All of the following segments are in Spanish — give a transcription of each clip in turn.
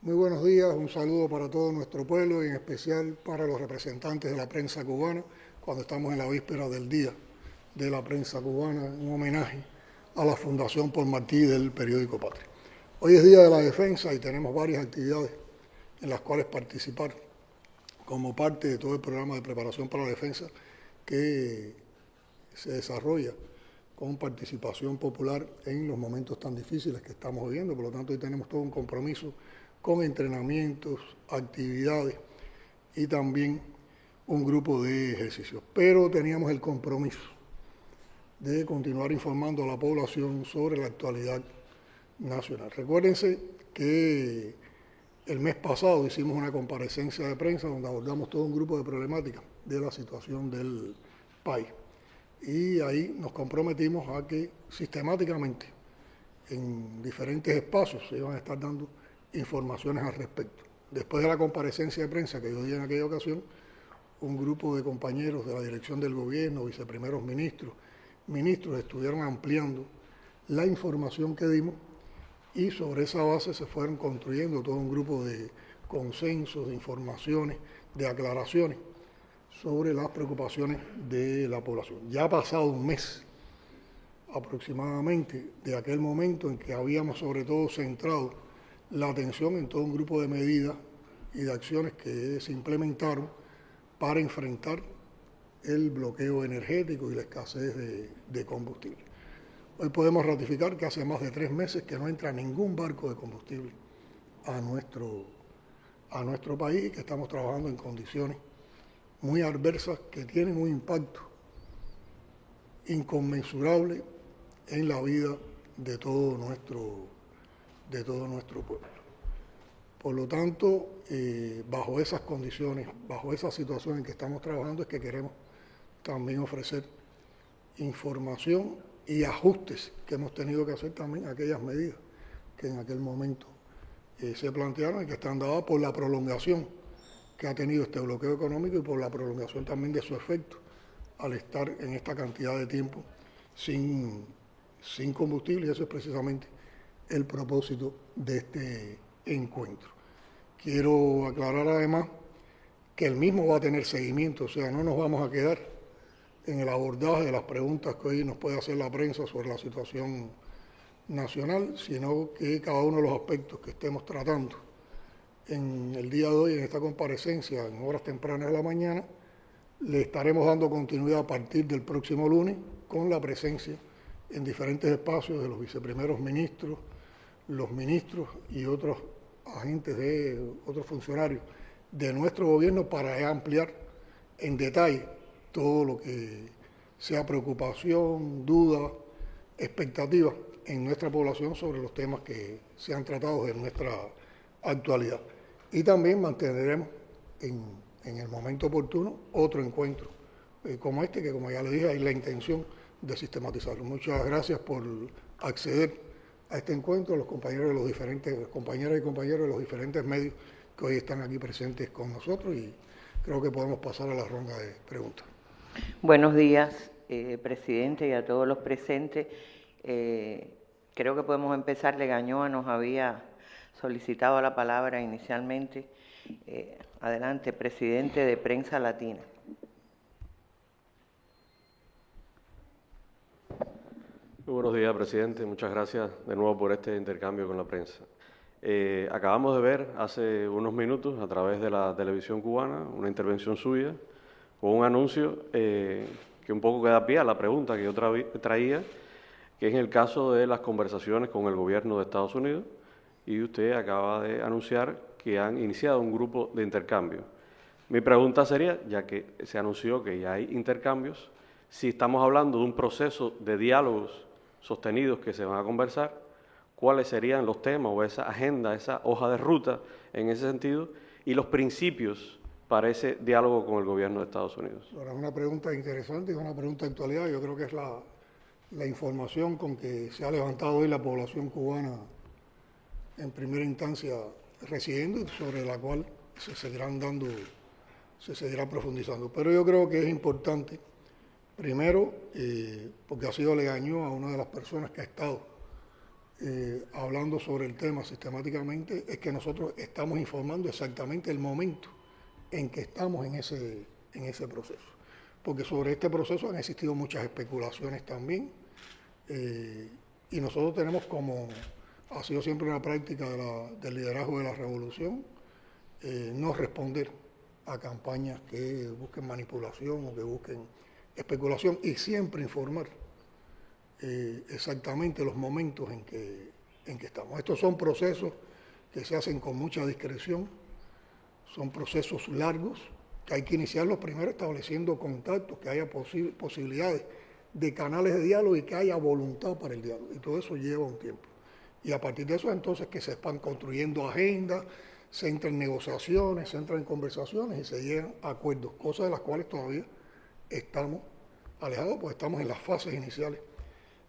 Muy buenos días, un saludo para todo nuestro pueblo y en especial para los representantes de la prensa cubana cuando estamos en la víspera del Día de la Prensa Cubana, un homenaje a la Fundación Paul Martí del periódico Patria. Hoy es Día de la Defensa y tenemos varias actividades en las cuales participar como parte de todo el programa de preparación para la defensa que se desarrolla con participación popular en los momentos tan difíciles que estamos viviendo. Por lo tanto, hoy tenemos todo un compromiso con entrenamientos, actividades y también un grupo de ejercicios. Pero teníamos el compromiso de continuar informando a la población sobre la actualidad nacional. Recuérdense que el mes pasado hicimos una comparecencia de prensa donde abordamos todo un grupo de problemáticas de la situación del país. Y ahí nos comprometimos a que sistemáticamente en diferentes espacios se iban a estar dando informaciones al respecto. Después de la comparecencia de prensa que yo di en aquella ocasión, un grupo de compañeros de la dirección del gobierno, viceprimeros ministros, estuvieron ampliando la información que dimos y sobre esa base se fueron construyendo todo un grupo de consensos, de informaciones, de aclaraciones sobre las preocupaciones de la población. Ya ha pasado un mes aproximadamente de aquel momento en que habíamos sobre todo centrado la atención en todo un grupo de medidas y de acciones que se implementaron para enfrentar el bloqueo energético y la escasez de combustible. Hoy podemos ratificar que hace más de 3 meses que no entra ningún barco de combustible a nuestro país y que estamos trabajando en condiciones muy adversas que tienen un impacto inconmensurable en la vida de todo nuestro pueblo. Por lo tanto, bajo esas condiciones, bajo esa situación en que estamos trabajando, es que queremos también ofrecer información y ajustes que hemos tenido que hacer también a aquellas medidas que en aquel momento se plantearon y que están dadas por la prolongación que ha tenido este bloqueo económico y por la prolongación también de su efecto al estar en esta cantidad de tiempo sin combustible, y eso es precisamente el propósito de este encuentro. Quiero aclarar además que el mismo va a tener seguimiento, o sea, no nos vamos a quedar en el abordaje de las preguntas que hoy nos puede hacer la prensa sobre la situación nacional, sino que cada uno de los aspectos que estemos tratando en el día de hoy, en esta comparecencia, en horas tempranas de la mañana, le estaremos dando continuidad a partir del próximo lunes con la presencia en diferentes espacios de los viceprimeros ministros, los ministros y otros agentes otros funcionarios de nuestro gobierno para ampliar en detalle todo lo que sea preocupación, duda, expectativa en nuestra población sobre los temas que se han tratado en nuestra actualidad. Y también mantendremos en el momento oportuno otro encuentro como este, que como ya le dije, hay la intención de sistematizarlo. Muchas gracias por acceder a este encuentro, a los compañeros de los diferentes, compañeras y compañeros de los diferentes medios que hoy están aquí presentes con nosotros, y creo que podemos pasar a la ronda de preguntas. Buenos días, presidente, y a todos los presentes. Creo que podemos empezar. Legañoa nos había solicitado la palabra inicialmente. Adelante, presidente de Prensa Latina. Muy buenos días, presidente. Muchas gracias de nuevo por este intercambio con la prensa. Acabamos de ver hace unos minutos a través de la televisión cubana una intervención suya con un anuncio que un poco da pie a la pregunta que yo traía, que es en el caso de las conversaciones con el gobierno de Estados Unidos, y usted acaba de anunciar que han iniciado un grupo de intercambio. Mi pregunta sería, ya que se anunció que ya hay intercambios, si estamos hablando de un proceso de diálogos sostenidos que se van a conversar, cuáles serían los temas o esa agenda, esa hoja de ruta en ese sentido, y los principios para ese diálogo con el gobierno de Estados Unidos. Ahora, es una pregunta interesante, es una pregunta de actualidad. Yo creo que es la información con que se ha levantado hoy la población cubana en primera instancia recibiendo, sobre la cual se seguirá profundizando. Pero yo creo que es importante, primero, porque ha sido Legañoa una de las personas que ha estado hablando sobre el tema sistemáticamente, es que nosotros estamos informando exactamente el momento en que estamos en ese proceso. Porque sobre este proceso han existido muchas especulaciones también, y nosotros tenemos, como ha sido siempre una práctica del liderazgo de la revolución, no responder a campañas que busquen manipulación o que busquen especulación, y siempre informar exactamente los momentos en que estamos. Estos son procesos que se hacen con mucha discreción, son procesos largos, que hay que iniciarlos primero estableciendo contactos, que haya posibilidades de canales de diálogo y que haya voluntad para el diálogo. Y todo eso lleva un tiempo. Y a partir de eso entonces que se van construyendo agendas, se entran en negociaciones, se entran en conversaciones y se llegan a acuerdos, cosas de las cuales todavía estamos alejados, pues estamos en las fases iniciales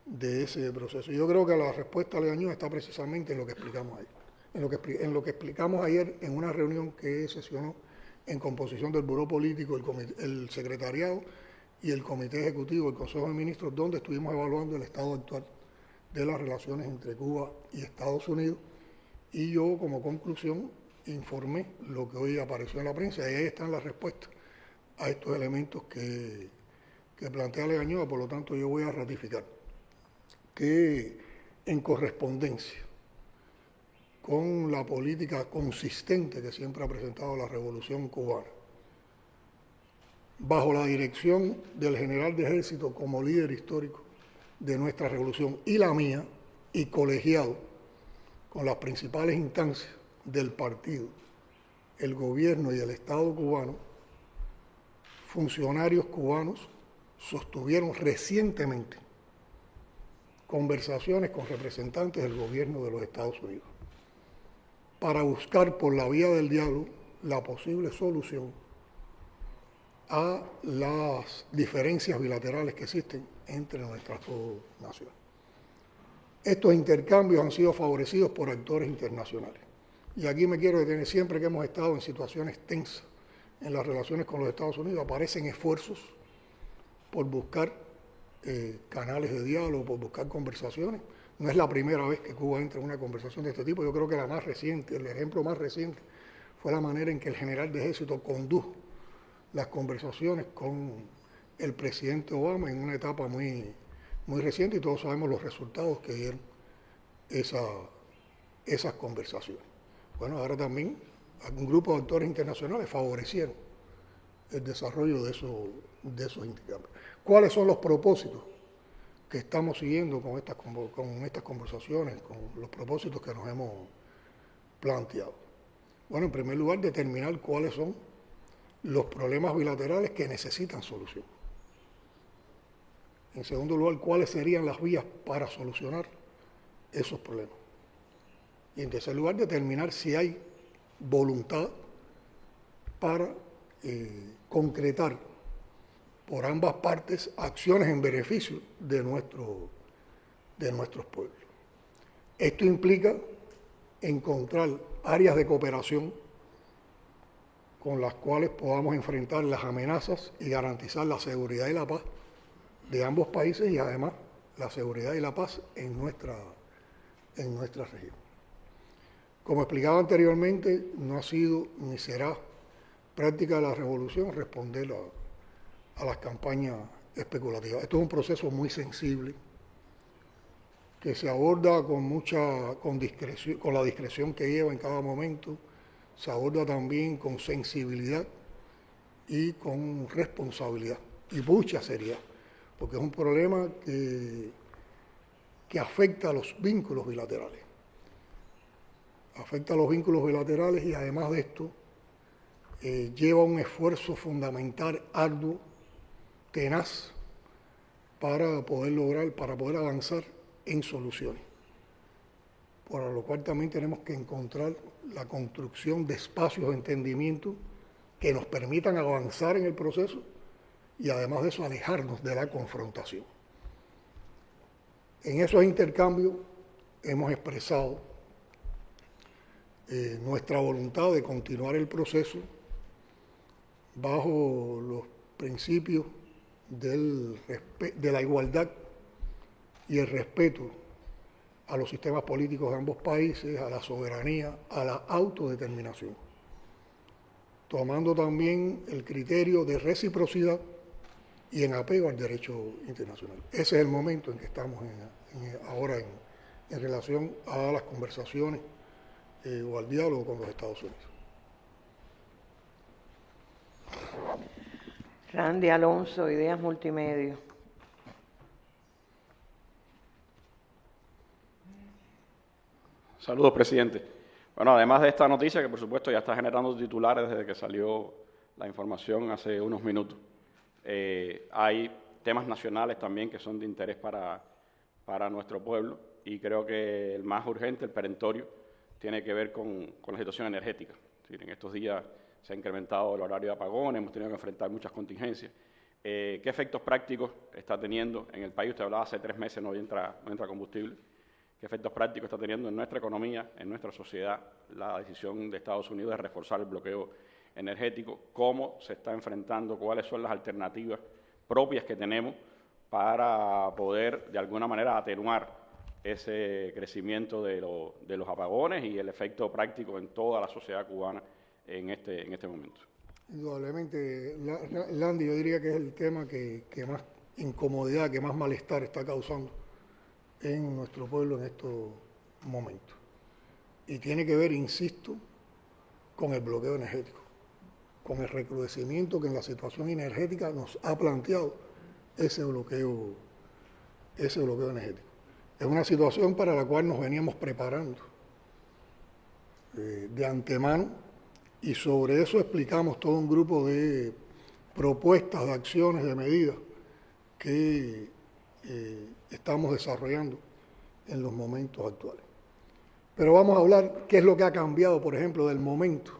de ese proceso. Yo creo que la respuesta a Legañón está precisamente en lo que explicamos ayer. En lo que explicamos ayer en una reunión que sesionó en composición del Buró Político, el Secretariado y el Comité Ejecutivo del Consejo de Ministros, donde estuvimos evaluando el estado actual de las relaciones entre Cuba y Estados Unidos, y yo como conclusión informé lo que hoy apareció en la prensa, y ahí están las respuestas a estos elementos que plantea Legañón. Por lo tanto yo voy a ratificar que en correspondencia con la política consistente que siempre ha presentado la Revolución Cubana, bajo la dirección del general de ejército como líder histórico de nuestra revolución y la mía, y colegiado con las principales instancias del partido, el gobierno y el Estado cubano, funcionarios cubanos sostuvieron recientemente conversaciones con representantes del gobierno de los Estados Unidos para buscar por la vía del diálogo la posible solución a las diferencias bilaterales que existen entre nuestras dos naciones. Estos intercambios han sido favorecidos por actores internacionales. Y aquí me quiero detener. Siempre que hemos estado en situaciones tensas en las relaciones con los Estados Unidos, aparecen esfuerzos por buscar canales de diálogo, por buscar conversaciones. No es la primera vez que Cuba entra en una conversación de este tipo. Yo creo que la más reciente, el ejemplo más reciente, fue la manera en que el general de ejército condujo las conversaciones con el presidente Obama en una etapa muy reciente, y todos sabemos los resultados que dieron esas conversaciones. Bueno, ahora también un grupo de actores internacionales favorecieron el desarrollo de esos intercambios. ¿Cuáles son los propósitos que estamos siguiendo con estas conversaciones, con los propósitos que nos hemos planteado? Bueno, en primer lugar, determinar cuáles son los problemas bilaterales que necesitan solución. En segundo lugar, cuáles serían las vías para solucionar esos problemas. Y en tercer lugar, determinar si hay voluntad para concretar por ambas partes acciones en beneficio de nuestros pueblos. Esto implica encontrar áreas de cooperación con las cuales podamos enfrentar las amenazas y garantizar la seguridad y la paz de ambos países, y además la seguridad y la paz en nuestra región. Como explicaba anteriormente, no ha sido ni será práctica de la revolución responder a las campañas especulativas. Esto es un proceso muy sensible que se aborda con discreción, con la discreción que lleva en cada momento. Se aborda también con sensibilidad y con responsabilidad y mucha seriedad, porque es un problema que afecta a los vínculos bilaterales. Afecta a los vínculos bilaterales, y además de esto lleva un esfuerzo fundamental, arduo, tenaz, para poder avanzar en soluciones. Por lo cual también tenemos que encontrar la construcción de espacios de entendimiento que nos permitan avanzar en el proceso y además de eso alejarnos de la confrontación. En esos intercambios hemos expresado nuestra voluntad de continuar el proceso bajo los principios de la igualdad y el respeto a los sistemas políticos de ambos países, a la soberanía, a la autodeterminación, tomando también el criterio de reciprocidad y en apego al derecho internacional. Ese es el momento en que estamos ahora en relación a las conversaciones o al diálogo con los Estados Unidos. Randy Alonso, Ideas Multimedia. Saludos, presidente. Bueno, además de esta noticia, que por supuesto ya está generando titulares desde que salió la información hace unos minutos, hay temas nacionales también que son de interés para nuestro pueblo, y creo que el más urgente, el perentorio, tiene que ver con la situación energética. Es decir, en estos días se ha incrementado el horario de apagones, hemos tenido que enfrentar muchas contingencias. ¿Qué efectos prácticos está teniendo en el país? Usted hablaba hace 3 meses no entra combustible. ¿Qué efectos prácticos está teniendo en nuestra economía, en nuestra sociedad, la decisión de Estados Unidos de reforzar el bloqueo energético? ¿Cómo se está enfrentando? ¿Cuáles son las alternativas propias que tenemos para poder, de alguna manera, atenuar ese crecimiento de los apagones y el efecto práctico en toda la sociedad cubana en este momento? Indudablemente, Landy, yo diría que es el tema que más incomodidad, que más malestar está causando en nuestro pueblo en estos momentos. Y tiene que ver, insisto, con el bloqueo energético, con el recrudecimiento que en la situación energética nos ha planteado ese bloqueo energético. Es una situación para la cual nos veníamos preparando de antemano, y sobre eso explicamos todo un grupo de propuestas, de acciones, de medidas que estamos desarrollando en los momentos actuales. Pero vamos a hablar qué es lo que ha cambiado, por ejemplo, del momento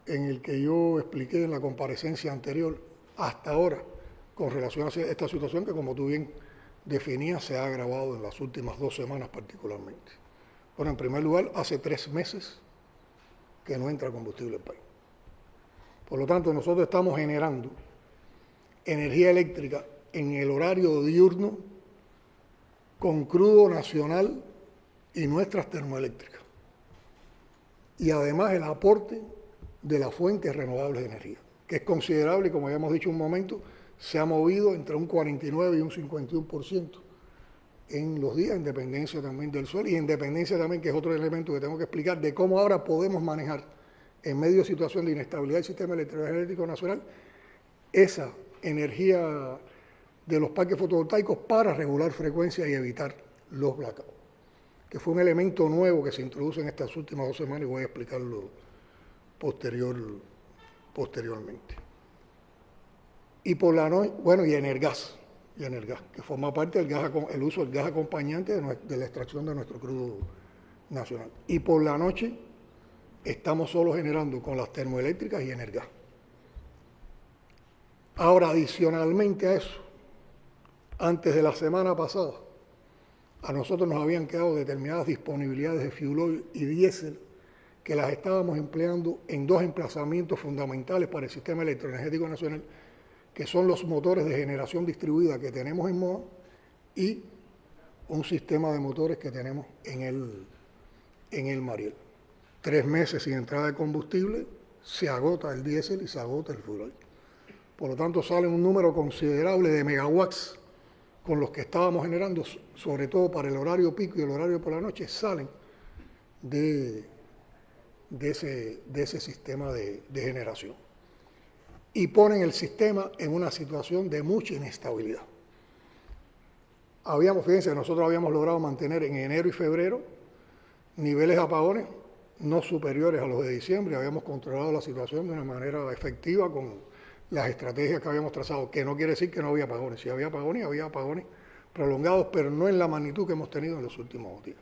en el que yo expliqué en la comparecencia anterior hasta ahora con relación a esta situación que, como tú bien definías, se ha agravado en las últimas 2 semanas particularmente. Bueno, en primer lugar, hace 3 meses que no entra combustible al país. Por lo tanto, nosotros estamos generando energía eléctrica en el horario diurno con crudo nacional y nuestras termoeléctricas. Y además el aporte de las fuentes renovables de energía, que es considerable y, como ya hemos dicho un momento, se ha movido entre un 49 y un 51% en los días, en dependencia también del sol y en dependencia también, que es otro elemento que tengo que explicar, de cómo ahora podemos manejar en medio de situación de inestabilidad del sistema eléctrico nacional esa energía de los parques fotovoltaicos para regular frecuencias y evitar los blackouts, que fue un elemento nuevo que se introduce en estas últimas 2 semanas y voy a explicarlo posteriormente. Y por la noche, bueno, y Energas, que forma parte del gas, el uso del gas acompañante de la extracción de nuestro crudo nacional. Y por la noche estamos solo generando con las termoeléctricas y Energas. Ahora, adicionalmente a eso, antes de la semana pasada, a nosotros nos habían quedado determinadas disponibilidades de fuel oil y diésel que las estábamos empleando en 2 emplazamientos fundamentales para el sistema electroenergético nacional, que son los motores de generación distribuida que tenemos en Moa y un sistema de motores que tenemos en el Mariel. 3 meses sin entrada de combustible, se agota el diésel y se agota el fuel oil. Por lo tanto, sale un número considerable de megawatts con los que estábamos generando, sobre todo para el horario pico y el horario por la noche, salen de ese sistema de generación. Y ponen el sistema en una situación de mucha inestabilidad. Fíjense, nosotros habíamos logrado mantener en enero y febrero niveles de apagones no superiores a los de diciembre. Habíamos controlado la situación de una manera efectiva con las estrategias que habíamos trazado, que no quiere decir que no había apagones. Sí había apagones prolongados, pero no en la magnitud que hemos tenido en los últimos días.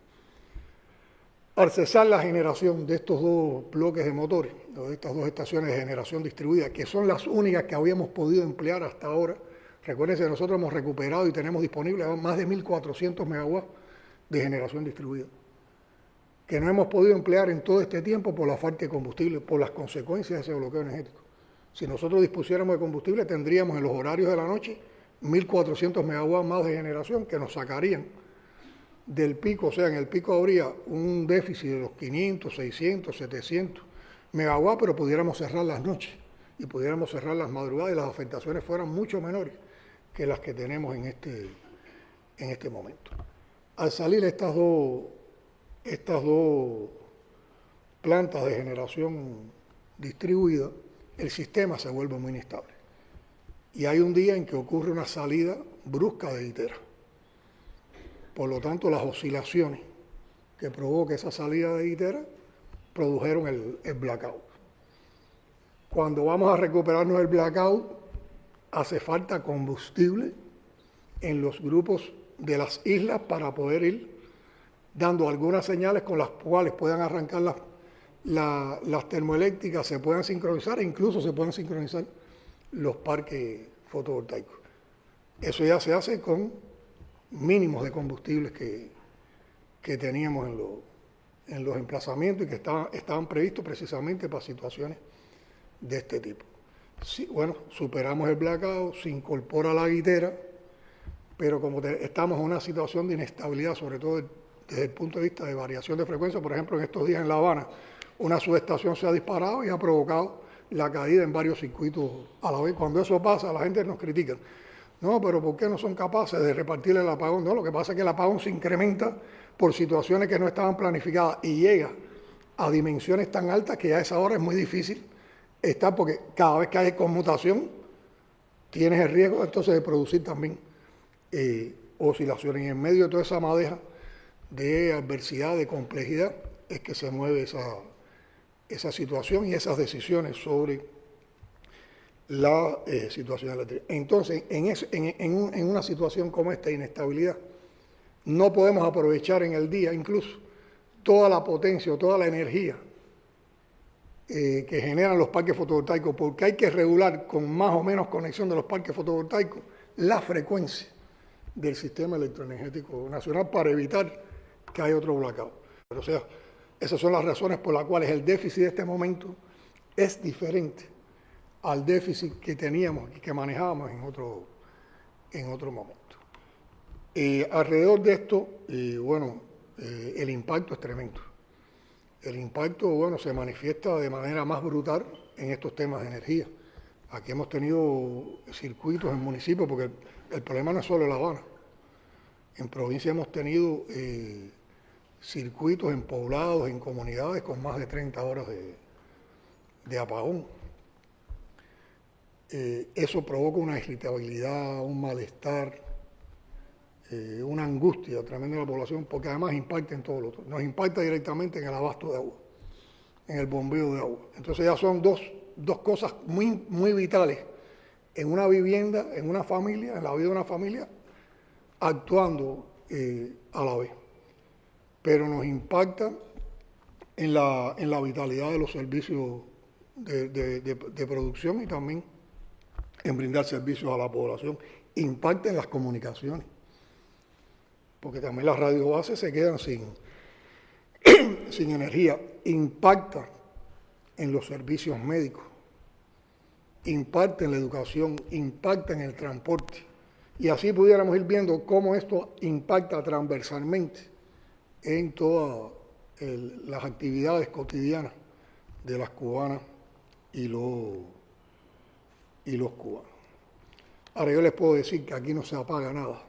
Al cesar la generación de estos 2 bloques de motores, de estas 2 estaciones de generación distribuida, que son las únicas que habíamos podido emplear hasta ahora, recuerden que nosotros hemos recuperado y tenemos disponibles más de 1.400 megawatts de generación distribuida, que no hemos podido emplear en todo este tiempo por la falta de combustible, por las consecuencias de ese bloqueo energético. Si nosotros dispusiéramos de combustible, tendríamos en los horarios de la noche 1.400 megawatts más de generación que nos sacarían del pico, o sea, en el pico habría un déficit de los 500, 600, 700 megawatts, pero pudiéramos cerrar las noches y pudiéramos cerrar las madrugadas y las afectaciones fueran mucho menores que las que tenemos en este momento. Al salir estas dos plantas de generación distribuida, el sistema se vuelve muy inestable. Y hay un día en que ocurre una salida brusca de Itera. Por lo tanto, las oscilaciones que provoca esa salida de Itera produjeron el blackout. Cuando vamos a recuperarnos del blackout, hace falta combustible en los grupos de las islas para poder ir dando algunas señales con las cuales puedan arrancar las termoeléctricas, se puedan sincronizar e incluso se puedan sincronizar los parques fotovoltaicos. Eso ya se hace con mínimos de combustibles que teníamos en los emplazamientos y que estaban previstos precisamente para situaciones de este tipo. Sí, bueno, superamos el blackout, se incorpora la guitera, pero como estamos en una situación de inestabilidad, sobre todo desde el punto de vista de variación de frecuencia, por ejemplo, en estos días en La Habana, una subestación se ha disparado y ha provocado la caída en varios circuitos a la vez. Cuando eso pasa, la gente nos critica. No, pero ¿por qué no son capaces de repartir el apagón? No, lo que pasa es que el apagón se incrementa por situaciones que no estaban planificadas y llega a dimensiones tan altas que a esa hora es muy difícil estar, porque cada vez que hay conmutación tienes el riesgo entonces de producir también oscilaciones. Y en medio de toda esa madeja de adversidad, de complejidad, es que se mueve esa situación y esas decisiones sobre la situación eléctrica. Entonces, en una situación como esta de inestabilidad, no podemos aprovechar en el día incluso toda la potencia o toda la energía que generan los parques fotovoltaicos, porque hay que regular con más o menos conexión de los parques fotovoltaicos la frecuencia del sistema electroenergético nacional para evitar que haya otro blackout. O sea, esas son las razones por las cuales el déficit de este momento es diferente al déficit que teníamos y que manejábamos en otro momento. Alrededor de esto, el impacto es tremendo. El impacto, se manifiesta de manera más brutal en estos temas de energía. Aquí hemos tenido circuitos en municipios, porque el problema no es solo La Habana. En provincia hemos tenido circuitos en poblados, en comunidades con más de 30 horas de apagón. Eso provoca una irritabilidad, un malestar, una angustia tremenda en la población, porque además impacta en todo lo otro. Nos impacta directamente en el abasto de agua, en el bombeo de agua. Entonces ya son dos cosas muy, muy vitales en una vivienda, en una familia, en la vida de una familia, actuando a la vez. Pero nos impacta en la vitalidad de los servicios de producción y también en brindar servicios a la población. Impacta en las comunicaciones, porque también las radiobases se quedan sin energía. Impacta en los servicios médicos, impacta en la educación, impacta en el transporte. Y así pudiéramos ir viendo cómo esto impacta transversalmente en todas las actividades cotidianas de las cubanas y los cubanos. Ahora yo les puedo decir que aquí no se apaga nada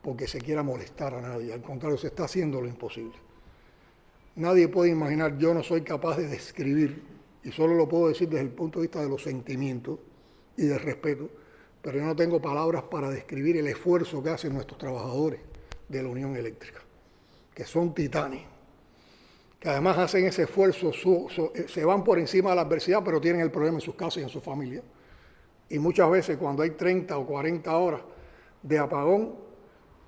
porque se quiera molestar a nadie, al contrario, se está haciendo lo imposible. Nadie puede imaginar, yo no soy capaz de describir, y solo lo puedo decir desde el punto de vista de los sentimientos y del respeto, pero yo no tengo palabras para describir el esfuerzo que hacen nuestros trabajadores de la Unión Eléctrica, que son titanes, que además hacen ese esfuerzo, se van por encima de la adversidad, pero tienen el problema en sus casas y en su familia. Y muchas veces cuando hay 30 o 40 horas de apagón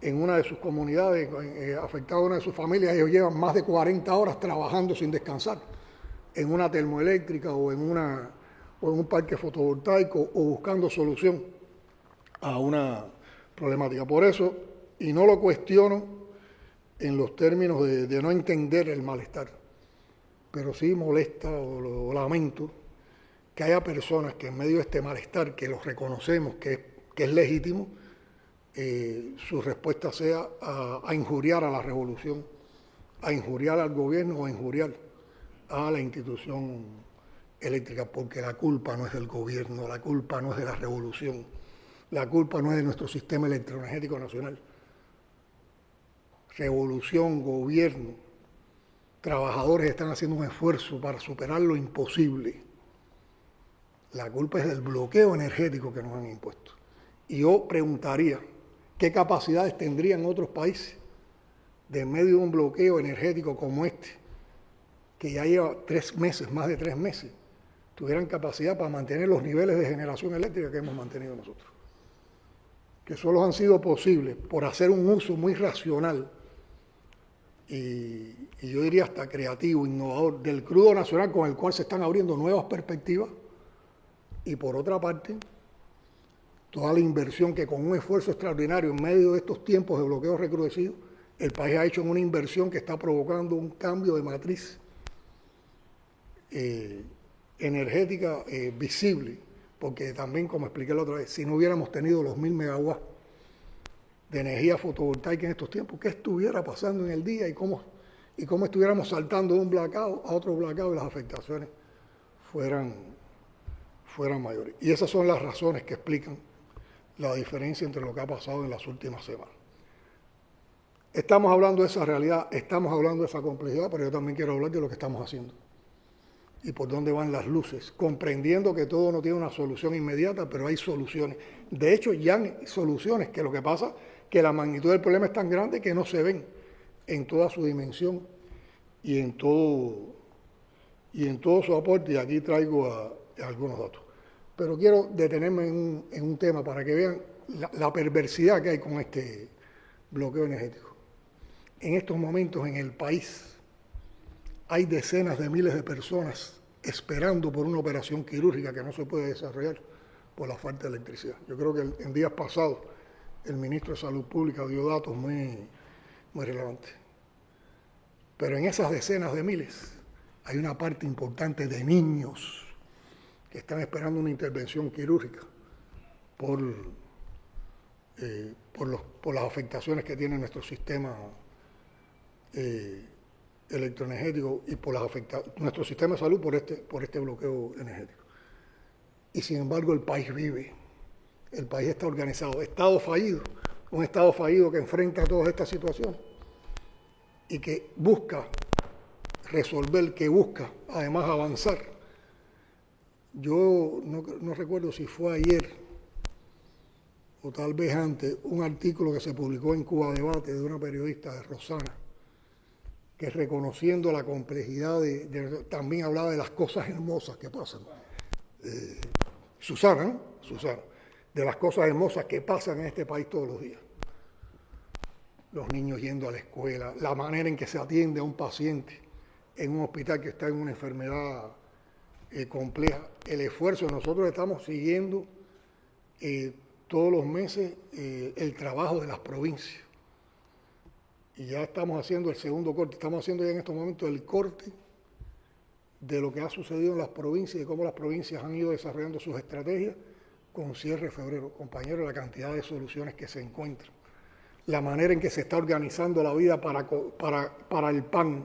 en una de sus comunidades, afectada a una de sus familias, ellos llevan más de 40 horas trabajando sin descansar en una termoeléctrica o en un parque fotovoltaico o buscando solución a una problemática. Por eso, y no lo cuestiono en los términos de no entender el malestar, pero sí molesta o lo lamento que haya personas que en medio de este malestar, que los reconocemos que es legítimo, su respuesta sea a injuriar a la revolución, a injuriar al gobierno o a injuriar a la institución eléctrica, porque la culpa no es del gobierno, la culpa no es de la revolución, la culpa no es de nuestro sistema electroenergético nacional. Revolución, gobierno, trabajadores están haciendo un esfuerzo para superar lo imposible. La culpa es del bloqueo energético que nos han impuesto. Y yo preguntaría, ¿qué capacidades tendrían otros países de en medio de un bloqueo energético como este, que ya lleva 3 meses, más de 3 meses, tuvieran capacidad para mantener los niveles de generación eléctrica que hemos mantenido nosotros? Que solo han sido posibles por hacer un uso muy racional y yo diría hasta creativo, innovador, del crudo nacional, con el cual se están abriendo nuevas perspectivas, y por otra parte, toda la inversión que con un esfuerzo extraordinario en medio de estos tiempos de bloqueo recrudecido, el país ha hecho en una inversión que está provocando un cambio de matriz energética visible, porque también, como expliqué la otra vez, si no hubiéramos tenido los 1000 megawatts de energía fotovoltaica en estos tiempos, ¿qué estuviera pasando en el día y cómo estuviéramos saltando de un blackout a otro blackout y las afectaciones fueran mayores? Y esas son las razones que explican la diferencia entre lo que ha pasado en las últimas semanas. Estamos hablando de esa realidad, estamos hablando de esa complejidad, pero yo también quiero hablar de lo que estamos haciendo y por dónde van las luces, comprendiendo que todo no tiene una solución inmediata, pero hay soluciones. De hecho, ya hay soluciones, que lo que pasa es que la magnitud del problema es tan grande que no se ven en toda su dimensión y en todo su aporte, y aquí traigo algunos datos. Pero quiero detenerme en un tema para que vean la perversidad que hay con este bloqueo energético. En estos momentos en el país hay decenas de miles de personas esperando por una operación quirúrgica que no se puede desarrollar por la falta de electricidad. Yo creo que en días pasados el ministro de Salud Pública dio datos muy relevantes. Pero en esas decenas de miles hay una parte importante de niños que están esperando una intervención quirúrgica por las afectaciones que tiene nuestro sistema electroenergético y por nuestro sistema de salud por este bloqueo energético. Y sin embargo el país vive, el país está organizado, un Estado fallido que enfrenta todas estas situaciones y que busca resolver, que busca además avanzar. Yo no recuerdo si fue ayer o tal vez antes, un artículo que se publicó en Cuba Debate de una periodista de Rosana, que reconociendo la complejidad también hablaba de las cosas hermosas que pasan. Susana, de las cosas hermosas que pasan en este país todos los días. Los niños yendo a la escuela, la manera en que se atiende a un paciente en un hospital que está en una enfermedad compleja, el esfuerzo. Nosotros estamos siguiendo todos los meses el trabajo de las provincias. Y ya estamos haciendo el segundo corte, estamos haciendo ya en estos momentos el corte de lo que ha sucedido en las provincias y cómo las provincias han ido desarrollando sus estrategias con cierre de febrero. Compañeros, la cantidad de soluciones que se encuentran, la manera en que se está organizando la vida para el pan,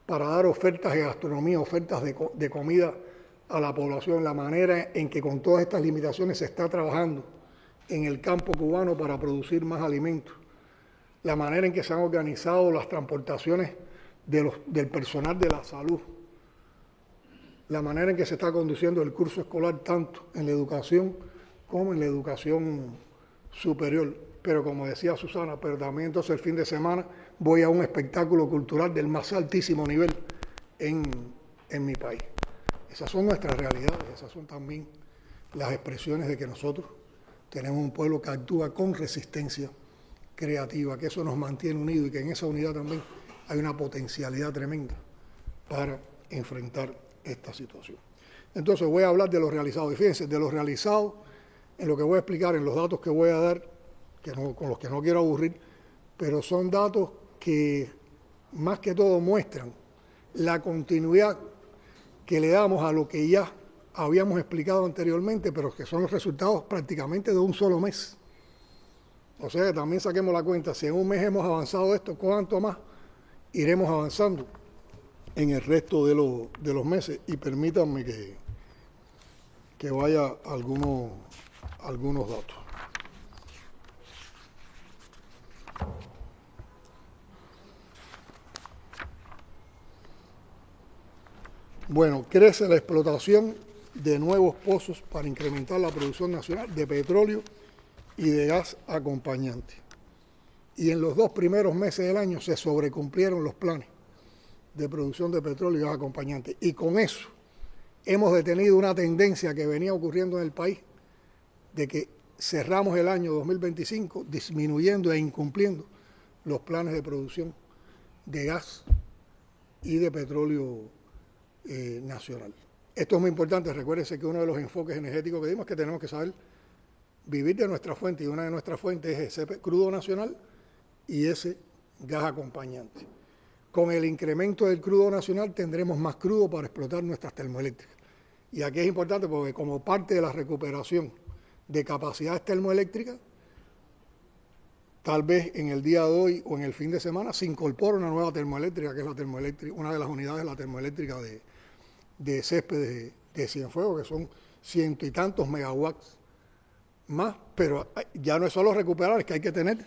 para dar ofertas de gastronomía, ofertas de comida a la población, la manera en que con todas estas limitaciones se está trabajando en el campo cubano para producir más alimentos, la manera en que se han organizado las transportaciones del personal de la salud, la manera en que se está conduciendo el curso escolar tanto en la educación como en la educación superior. Pero como decía Susana, pero también entonces el fin de semana voy a un espectáculo cultural del más altísimo nivel en mi país. Esas son nuestras realidades, esas son también las expresiones de que nosotros tenemos un pueblo que actúa con resistencia creativa, que eso nos mantiene unidos y que en esa unidad también hay una potencialidad tremenda para enfrentar esta situación. Entonces voy a hablar de lo realizado. Y fíjense, de lo realizado, en lo que voy a explicar, en los datos que voy a dar, con los que no quiero aburrir, pero son datos que más que todo muestran la continuidad que le damos a lo que ya habíamos explicado anteriormente, pero que son los resultados prácticamente de un solo mes. O sea que también saquemos la cuenta, si en un mes hemos avanzado esto, ¿cuánto más iremos avanzando en el resto de los meses? Y permítanme que vaya a algunos datos. Bueno, crece la explotación de nuevos pozos para incrementar la producción nacional de petróleo y de gas acompañante. Y en los 2 primeros meses del año se sobrecumplieron los planes de producción de petróleo y gas acompañante. Y con eso hemos detenido una tendencia que venía ocurriendo en el país de que cerramos el año 2025 disminuyendo e incumpliendo los planes de producción de gas y de petróleo nacional. Esto es muy importante. Recuérdense que uno de los enfoques energéticos que dimos es que tenemos que saber vivir de nuestra fuente, y una de nuestras fuentes es ese crudo nacional y ese gas acompañante. Con el incremento del crudo nacional tendremos más crudo para explotar nuestras termoeléctricas. Y aquí es importante porque como parte de la recuperación de capacidades termoeléctricas, tal vez en el día de hoy o en el fin de semana se incorpora una nueva termoeléctrica, que es la termoeléctrica, una de las unidades de la termoeléctrica de Céspedes de Cienfuegos, que son 100 y tantos megawatts más, pero ya no es solo recuperar, es que hay que tener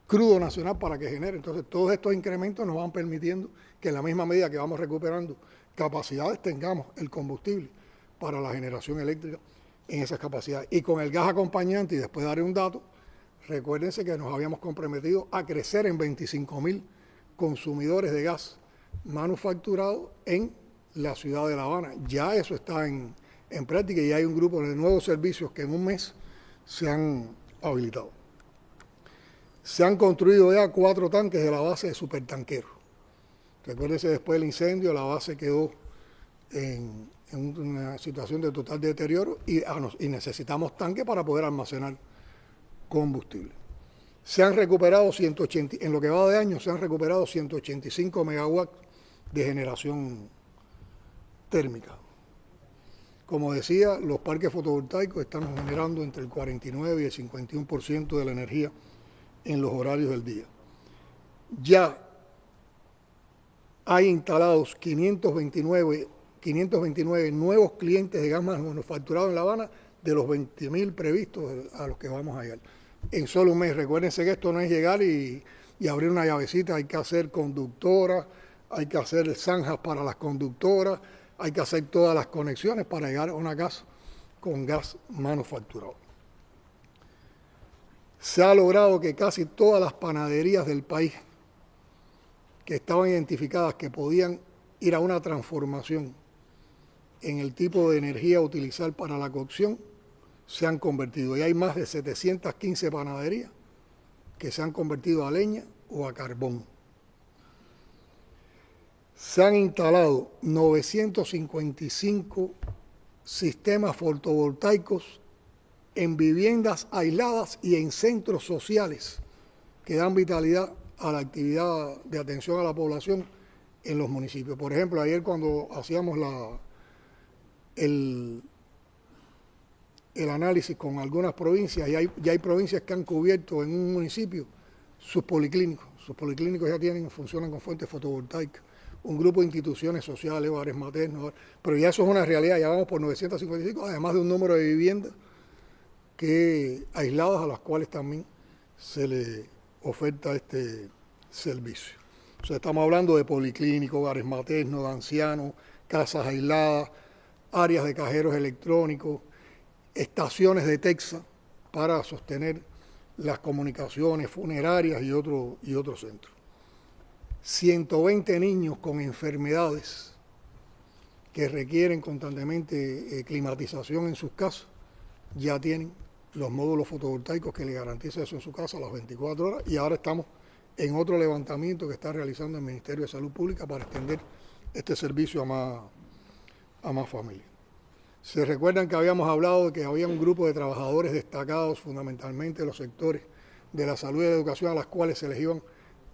crudo nacional para que genere. Entonces, todos estos incrementos nos van permitiendo que en la misma medida que vamos recuperando capacidades, tengamos el combustible para la generación eléctrica en esas capacidades. Y con el gas acompañante, y después daré un dato, recuérdense que nos habíamos comprometido a crecer en 25.000 consumidores de gas manufacturado en la ciudad de La Habana. Ya eso está en práctica y hay un grupo de nuevos servicios que en un mes se han habilitado. Se han construido ya 4 tanques de la base de supertanqueros. Recuérdense, después del incendio la base quedó en una situación de total deterioro y necesitamos tanques para poder almacenar combustible. Se han recuperado en lo que va de año, se han recuperado 185 megawatts de generación térmica. Como decía, los parques fotovoltaicos están generando entre el 49 y el 51% de la energía en los horarios del día. Ya hay instalados 529 nuevos clientes de gas manufacturado en La Habana de los 20.000 previstos a los que vamos a llegar. En solo un mes, recuérdense que esto no es llegar y abrir una llavecita, hay que hacer conductoras, hay que hacer zanjas para las conductoras, hay que hacer todas las conexiones para llegar a una casa con gas manufacturado. Se ha logrado que casi todas las panaderías del país que estaban identificadas que podían ir a una transformación en el tipo de energía a utilizar para la cocción se han convertido. Y hay más de 715 panaderías que se han convertido a leña o a carbón. Se han instalado 955 sistemas fotovoltaicos en viviendas aisladas y en centros sociales que dan vitalidad a la actividad de atención a la población en los municipios. Por ejemplo, ayer cuando hacíamos el análisis con algunas provincias, ya hay provincias que han cubierto en un municipio sus policlínicos. Sus policlínicos ya funcionan con fuentes fotovoltaicas. Un grupo de instituciones sociales, hogares maternos, pero ya eso es una realidad, ya vamos por 955, además de un número de viviendas aisladas a las cuales también se le oferta este servicio. O sea, estamos hablando de policlínicos, hogares maternos, de ancianos, casas aisladas, áreas de cajeros electrónicos, estaciones de Texas para sostener las comunicaciones funerarias y otros centros. 120 niños con enfermedades que requieren constantemente climatización en sus casas ya tienen los módulos fotovoltaicos que le garantizan eso en su casa a las 24 horas y ahora estamos en otro levantamiento que está realizando el Ministerio de Salud Pública para extender este servicio a más familias. Se recuerdan que habíamos hablado de que había un grupo de trabajadores destacados fundamentalmente de los sectores de la salud y de la educación a las cuales se les iban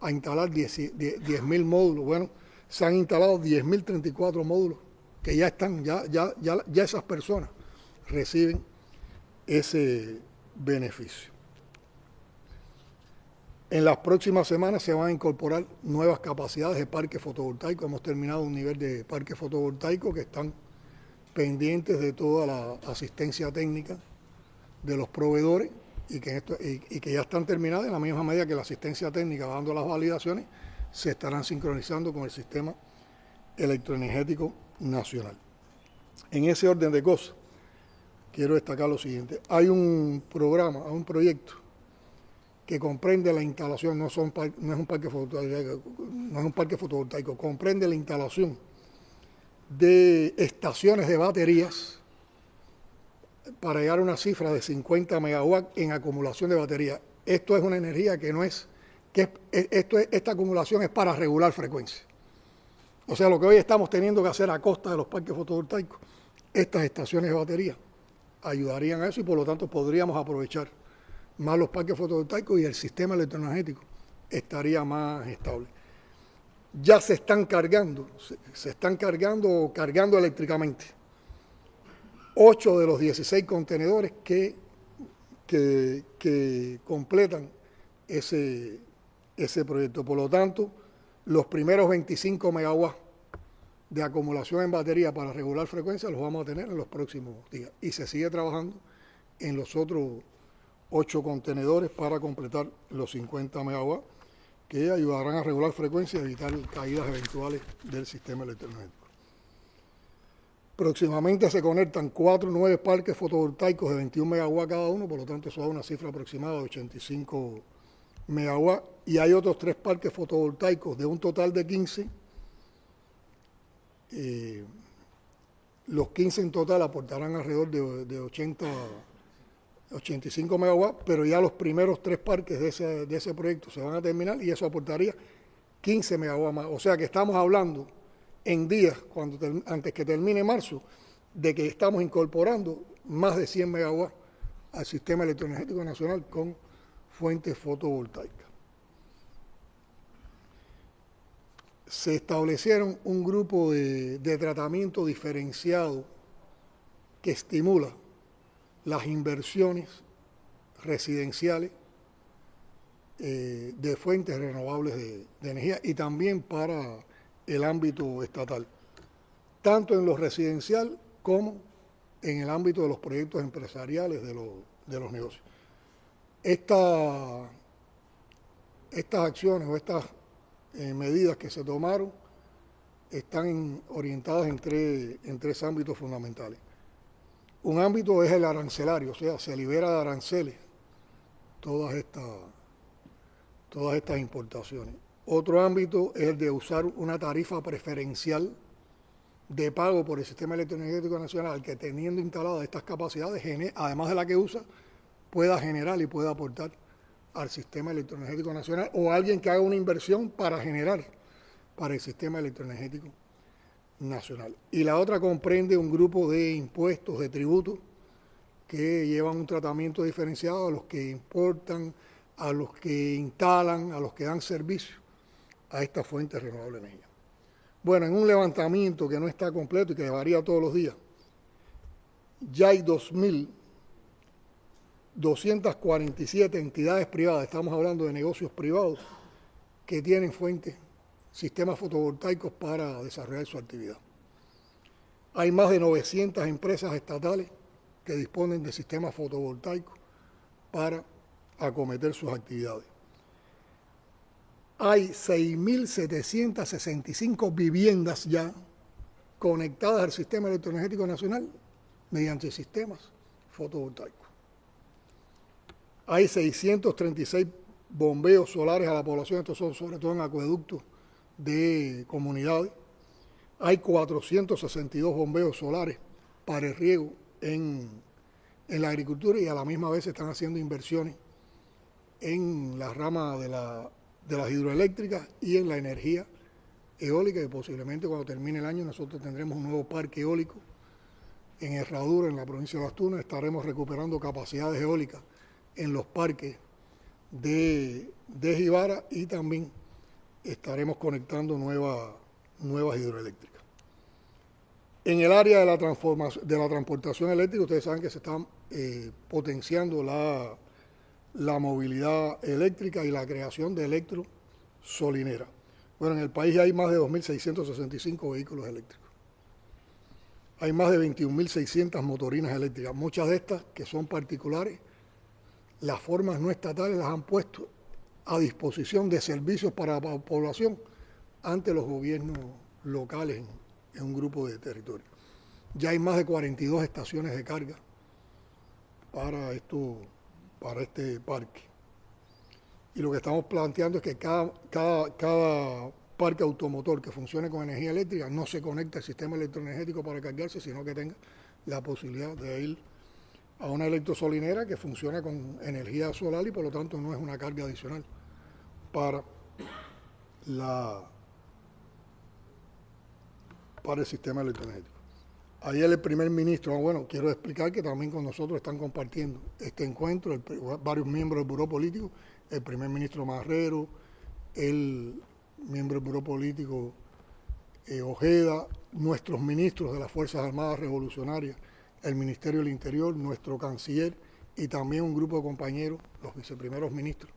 a instalar 10.000 módulos. Bueno, se han instalado 10.034 módulos que ya están, ya esas personas reciben ese beneficio. En las próximas semanas se van a incorporar nuevas capacidades de parque fotovoltaico. Hemos terminado un nivel de parque fotovoltaico que están pendientes de toda la asistencia técnica de los proveedores y que ya están terminadas. En la misma medida que la asistencia técnica va dando las validaciones, se estarán sincronizando con el sistema electroenergético nacional. En ese orden de cosas, quiero destacar lo siguiente. Hay un programa, un proyecto que comprende la instalación, no es un parque fotovoltaico, comprende la instalación de estaciones de baterías para llegar a una cifra de 50 megawatts en acumulación de baterías. Esto es una energía que no es, esta acumulación es para regular frecuencia. O sea, lo que hoy estamos teniendo que hacer a costa de los parques fotovoltaicos, estas estaciones de batería ayudarían a eso y por lo tanto podríamos aprovechar más los parques fotovoltaicos y el sistema electroenergético estaría más estable. Ya se están cargando eléctricamente 8 de los 16 contenedores que completan ese proyecto. Por lo tanto, los primeros 25 megawatts de acumulación en batería para regular frecuencia los vamos a tener en los próximos días. Y se sigue trabajando en los otros 8 contenedores para completar los 50 megawatts que ayudarán a regular frecuencia y evitar caídas eventuales del sistema electroenergético. Próximamente se conectan 4 nuevos parques fotovoltaicos de 21 megawatts cada uno, por lo tanto eso da una cifra aproximada de 85 megawatts, y hay otros 3 parques fotovoltaicos de un total de 15. Los 15 en total aportarán alrededor de 85 megawatts, pero ya los primeros 3 parques de ese proyecto se van a terminar y eso aportaría 15 megawatts más. O sea que estamos hablando en días, antes que termine marzo, de que estamos incorporando más de 100 megawatts al sistema electroenergético nacional con fuentes fotovoltaicas. Se establecieron un grupo de tratamiento diferenciado que estimula las inversiones residenciales de fuentes renovables de energía y también para el ámbito estatal, tanto en lo residencial como en el ámbito de los proyectos empresariales de los negocios. Estas acciones o estas medidas que se tomaron están orientadas en 3 ámbitos fundamentales. Un ámbito es el arancelario, o sea, se libera de aranceles todas estas importaciones. Otro ámbito es el de usar una tarifa preferencial de pago por el sistema electroenergético nacional que, teniendo instaladas estas capacidades, además de la que usa, pueda generar y pueda aportar al sistema electroenergético nacional, o alguien que haga una inversión para generar para el sistema electroenergético nacional. Y la otra comprende un grupo de impuestos, de tributos, que llevan un tratamiento diferenciado a los que importan, a los que instalan, a los que dan servicio a estas fuentes renovables de energía. Bueno, en un levantamiento que no está completo y que varía todos los días, ya hay 2.247 entidades privadas, estamos hablando de negocios privados, que tienen fuentes, sistemas fotovoltaicos para desarrollar su actividad. Hay más de 900 empresas estatales que disponen de sistemas fotovoltaicos para acometer sus actividades. Hay 6.765 viviendas ya conectadas al sistema electroenergético nacional mediante sistemas fotovoltaicos. Hay 636 bombeos solares a la población, estos son sobre todo en acueductos de comunidades. Hay 462 bombeos solares para el riego en la agricultura y a la misma vez se están haciendo inversiones en la rama de las hidroeléctricas y en la energía eólica, y posiblemente cuando termine el año nosotros tendremos un nuevo parque eólico en Herradura, en la provincia de Las Tunas. Estaremos recuperando capacidades eólicas en los parques de Jibara y también estaremos conectando nuevas hidroeléctricas. En el área de la transportación eléctrica, ustedes saben que se están potenciando la movilidad eléctrica y la creación de electrosolineras. Bueno, en el país hay más de 2.665 vehículos eléctricos. Hay más de 21.600 motorinas eléctricas. Muchas de estas, que son particulares, las formas no estatales las han puesto a disposición de servicios para la población ante los gobiernos locales en un grupo de territorios. Ya hay más de 42 estaciones de carga para este parque. Y lo que estamos planteando es que cada parque automotor que funcione con energía eléctrica no se conecta al sistema electroenergético para cargarse, sino que tenga la posibilidad de ir a una electrosolinera que funciona con energía solar y por lo tanto no es una carga adicional para el sistema electroenergético. Ayer el primer ministro, quiero explicar que también con nosotros están compartiendo este encuentro varios miembros del Buró Político, el primer ministro Marrero, el miembro del Buró Político Ojeda, nuestros ministros de las Fuerzas Armadas Revolucionarias, el Ministerio del Interior, nuestro canciller y también un grupo de compañeros, los viceprimeros ministros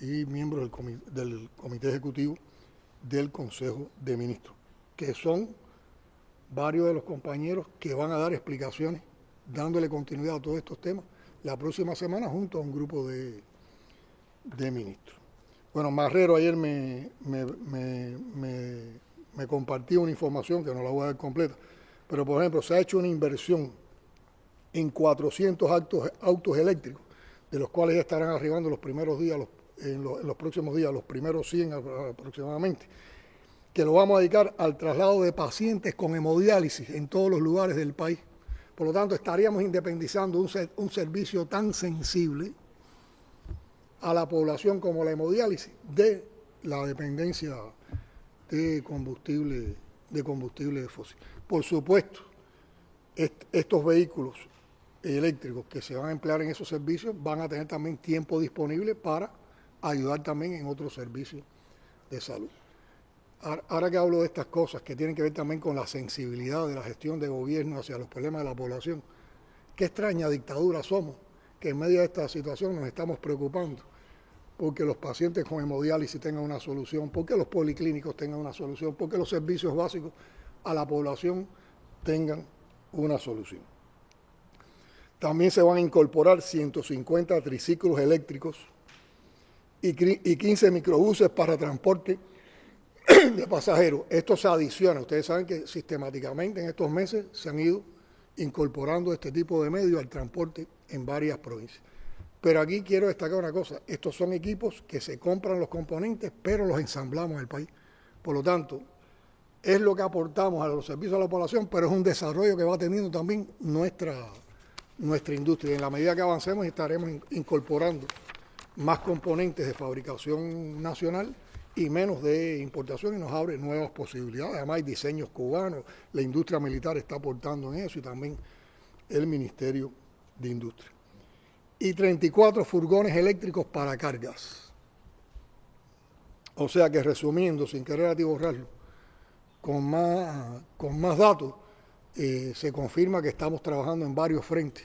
y miembros del Comité Ejecutivo del Consejo de Ministros, que son varios de los compañeros que van a dar explicaciones, dándole continuidad a todos estos temas, la próxima semana junto a un grupo de ministros. Bueno, Marrero ayer me compartió una información que no la voy a dar completa, pero por ejemplo se ha hecho una inversión en 400 autos eléctricos, de los cuales ya estarán arribando los primeros días, en los próximos días, los primeros 100 aproximadamente, que lo vamos a dedicar al traslado de pacientes con hemodiálisis en todos los lugares del país. Por lo tanto, estaríamos independizando un servicio tan sensible a la población como la hemodiálisis de la dependencia de combustible fósil. Por supuesto, estos vehículos eléctricos que se van a emplear en esos servicios van a tener también tiempo disponible para ayudar también en otros servicios de salud. Ahora que hablo de estas cosas que tienen que ver también con la sensibilidad de la gestión de gobierno hacia los problemas de la población, qué extraña dictadura somos, que en medio de esta situación nos estamos preocupando porque los pacientes con hemodiálisis tengan una solución, porque los policlínicos tengan una solución, porque los servicios básicos a la población tengan una solución. También se van a incorporar 150 triciclos eléctricos y 15 microbuses para transporte de pasajeros. Esto se adiciona. Ustedes saben que sistemáticamente en estos meses se han ido incorporando este tipo de medios al transporte en varias provincias. Pero aquí quiero destacar una cosa. Estos son equipos que se compran los componentes, pero los ensamblamos en el país. Por lo tanto, es lo que aportamos a los servicios a la población, pero es un desarrollo que va teniendo también nuestra industria. En la medida que avancemos estaremos incorporando más componentes de fabricación nacional y menos de importación, y nos abre nuevas posibilidades. Además hay diseños cubanos, la industria militar está aportando en eso y también el Ministerio de Industria. Y 34 furgones eléctricos para cargas. O sea que resumiendo, sin querer atiborrarlo, con más datos, se confirma que estamos trabajando en varios frentes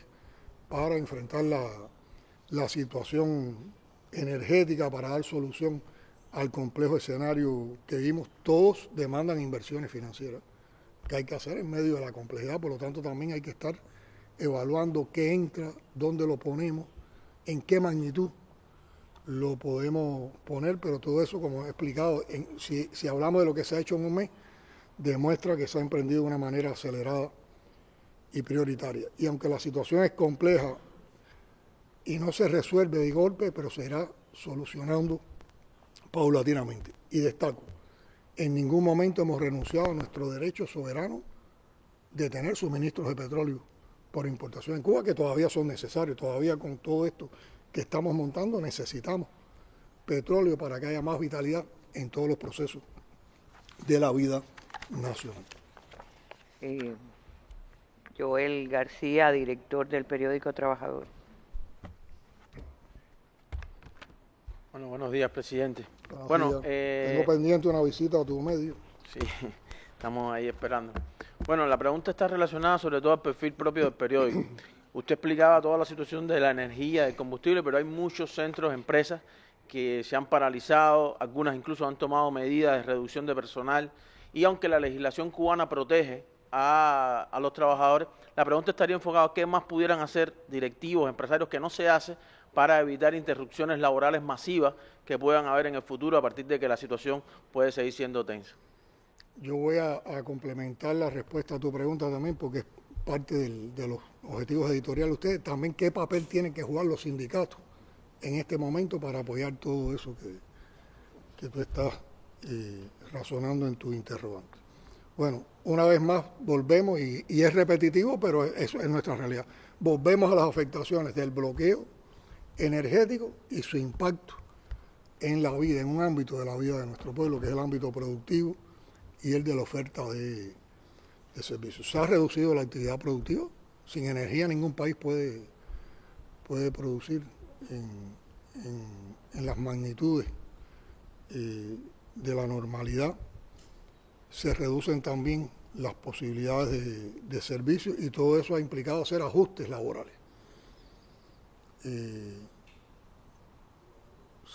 para enfrentar la situación energética, para dar solución al complejo escenario que vimos. Todos demandan inversiones financieras que hay que hacer en medio de la complejidad, por lo tanto también hay que estar evaluando qué entra, dónde lo ponemos, en qué magnitud lo podemos poner, pero todo eso, como he explicado, si hablamos de lo que se ha hecho en un mes, demuestra que se ha emprendido de una manera acelerada y prioritaria. Y aunque la situación es compleja y no se resuelve de golpe, pero se irá solucionando paulatinamente. Y destaco, en ningún momento hemos renunciado a nuestro derecho soberano de tener suministros de petróleo por importación en Cuba, que todavía son necesarios. Todavía con todo esto que estamos montando necesitamos petróleo para que haya más vitalidad en todos los procesos de la vida nacional. Joel García, director del periódico Trabajador. Bueno, buenos días, presidente. Buenos días. Tengo pendiente una visita a tu medio. Sí, estamos ahí esperando. Bueno, la pregunta está relacionada sobre todo al perfil propio del periódico. Usted explicaba toda la situación de la energía, del combustible, pero hay muchos centros, empresas que se han paralizado, algunas incluso han tomado medidas de reducción de personal, y aunque la legislación cubana protege a los trabajadores, la pregunta estaría enfocada a qué más pudieran hacer directivos, empresarios, que no se hace para evitar interrupciones laborales masivas que puedan haber en el futuro a partir de que la situación puede seguir siendo tensa. Yo voy a complementar la respuesta a tu pregunta también, porque es parte de los objetivos editoriales de ustedes. También qué papel tienen que jugar los sindicatos en este momento para apoyar todo eso que tú estás razonando en tu interrogante. Bueno, una vez más volvemos, y es repetitivo, pero eso es nuestra realidad. Volvemos a las afectaciones del bloqueo energético y su impacto en la vida, en un ámbito de la vida de nuestro pueblo, que es el ámbito productivo y el de la oferta de servicios. Se ha reducido la actividad productiva. Sin energía ningún país puede producir en las magnitudes de la normalidad. Se reducen también las posibilidades de servicios, y todo eso ha implicado hacer ajustes laborales.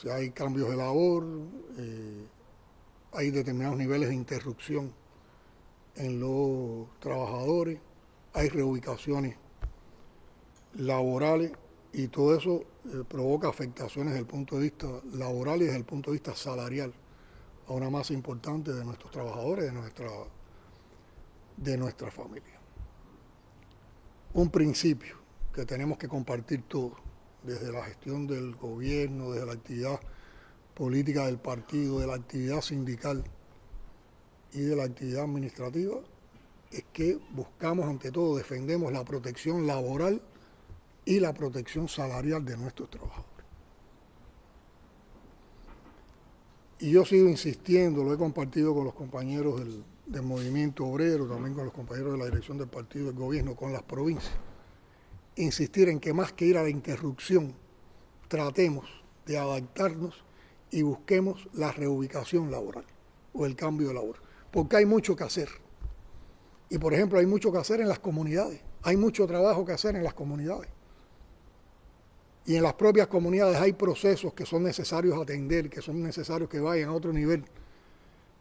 Si hay cambios de labor, hay determinados niveles de interrupción en los trabajadores, hay reubicaciones laborales, y todo eso provoca afectaciones desde el punto de vista laboral y desde el punto de vista salarial a una masa importante de nuestros trabajadores, de nuestra familia. Un principio que tenemos que compartir todos, desde la gestión del gobierno, desde la actividad política del partido, de la actividad sindical y de la actividad administrativa, es que buscamos ante todo, defendemos la protección laboral y la protección salarial de nuestros trabajadores. Y yo sigo insistiendo, lo he compartido con los compañeros del movimiento obrero, también con los compañeros de la dirección del partido del gobierno, con las provincias, insistir en que más que ir a la interrupción, tratemos de adaptarnos y busquemos la reubicación laboral o el cambio de labor, porque hay mucho que hacer. Y por ejemplo, hay mucho que hacer en las comunidades, hay mucho trabajo que hacer en las comunidades. Y en las propias comunidades hay procesos que son necesarios atender, que son necesarios que vayan a otro nivel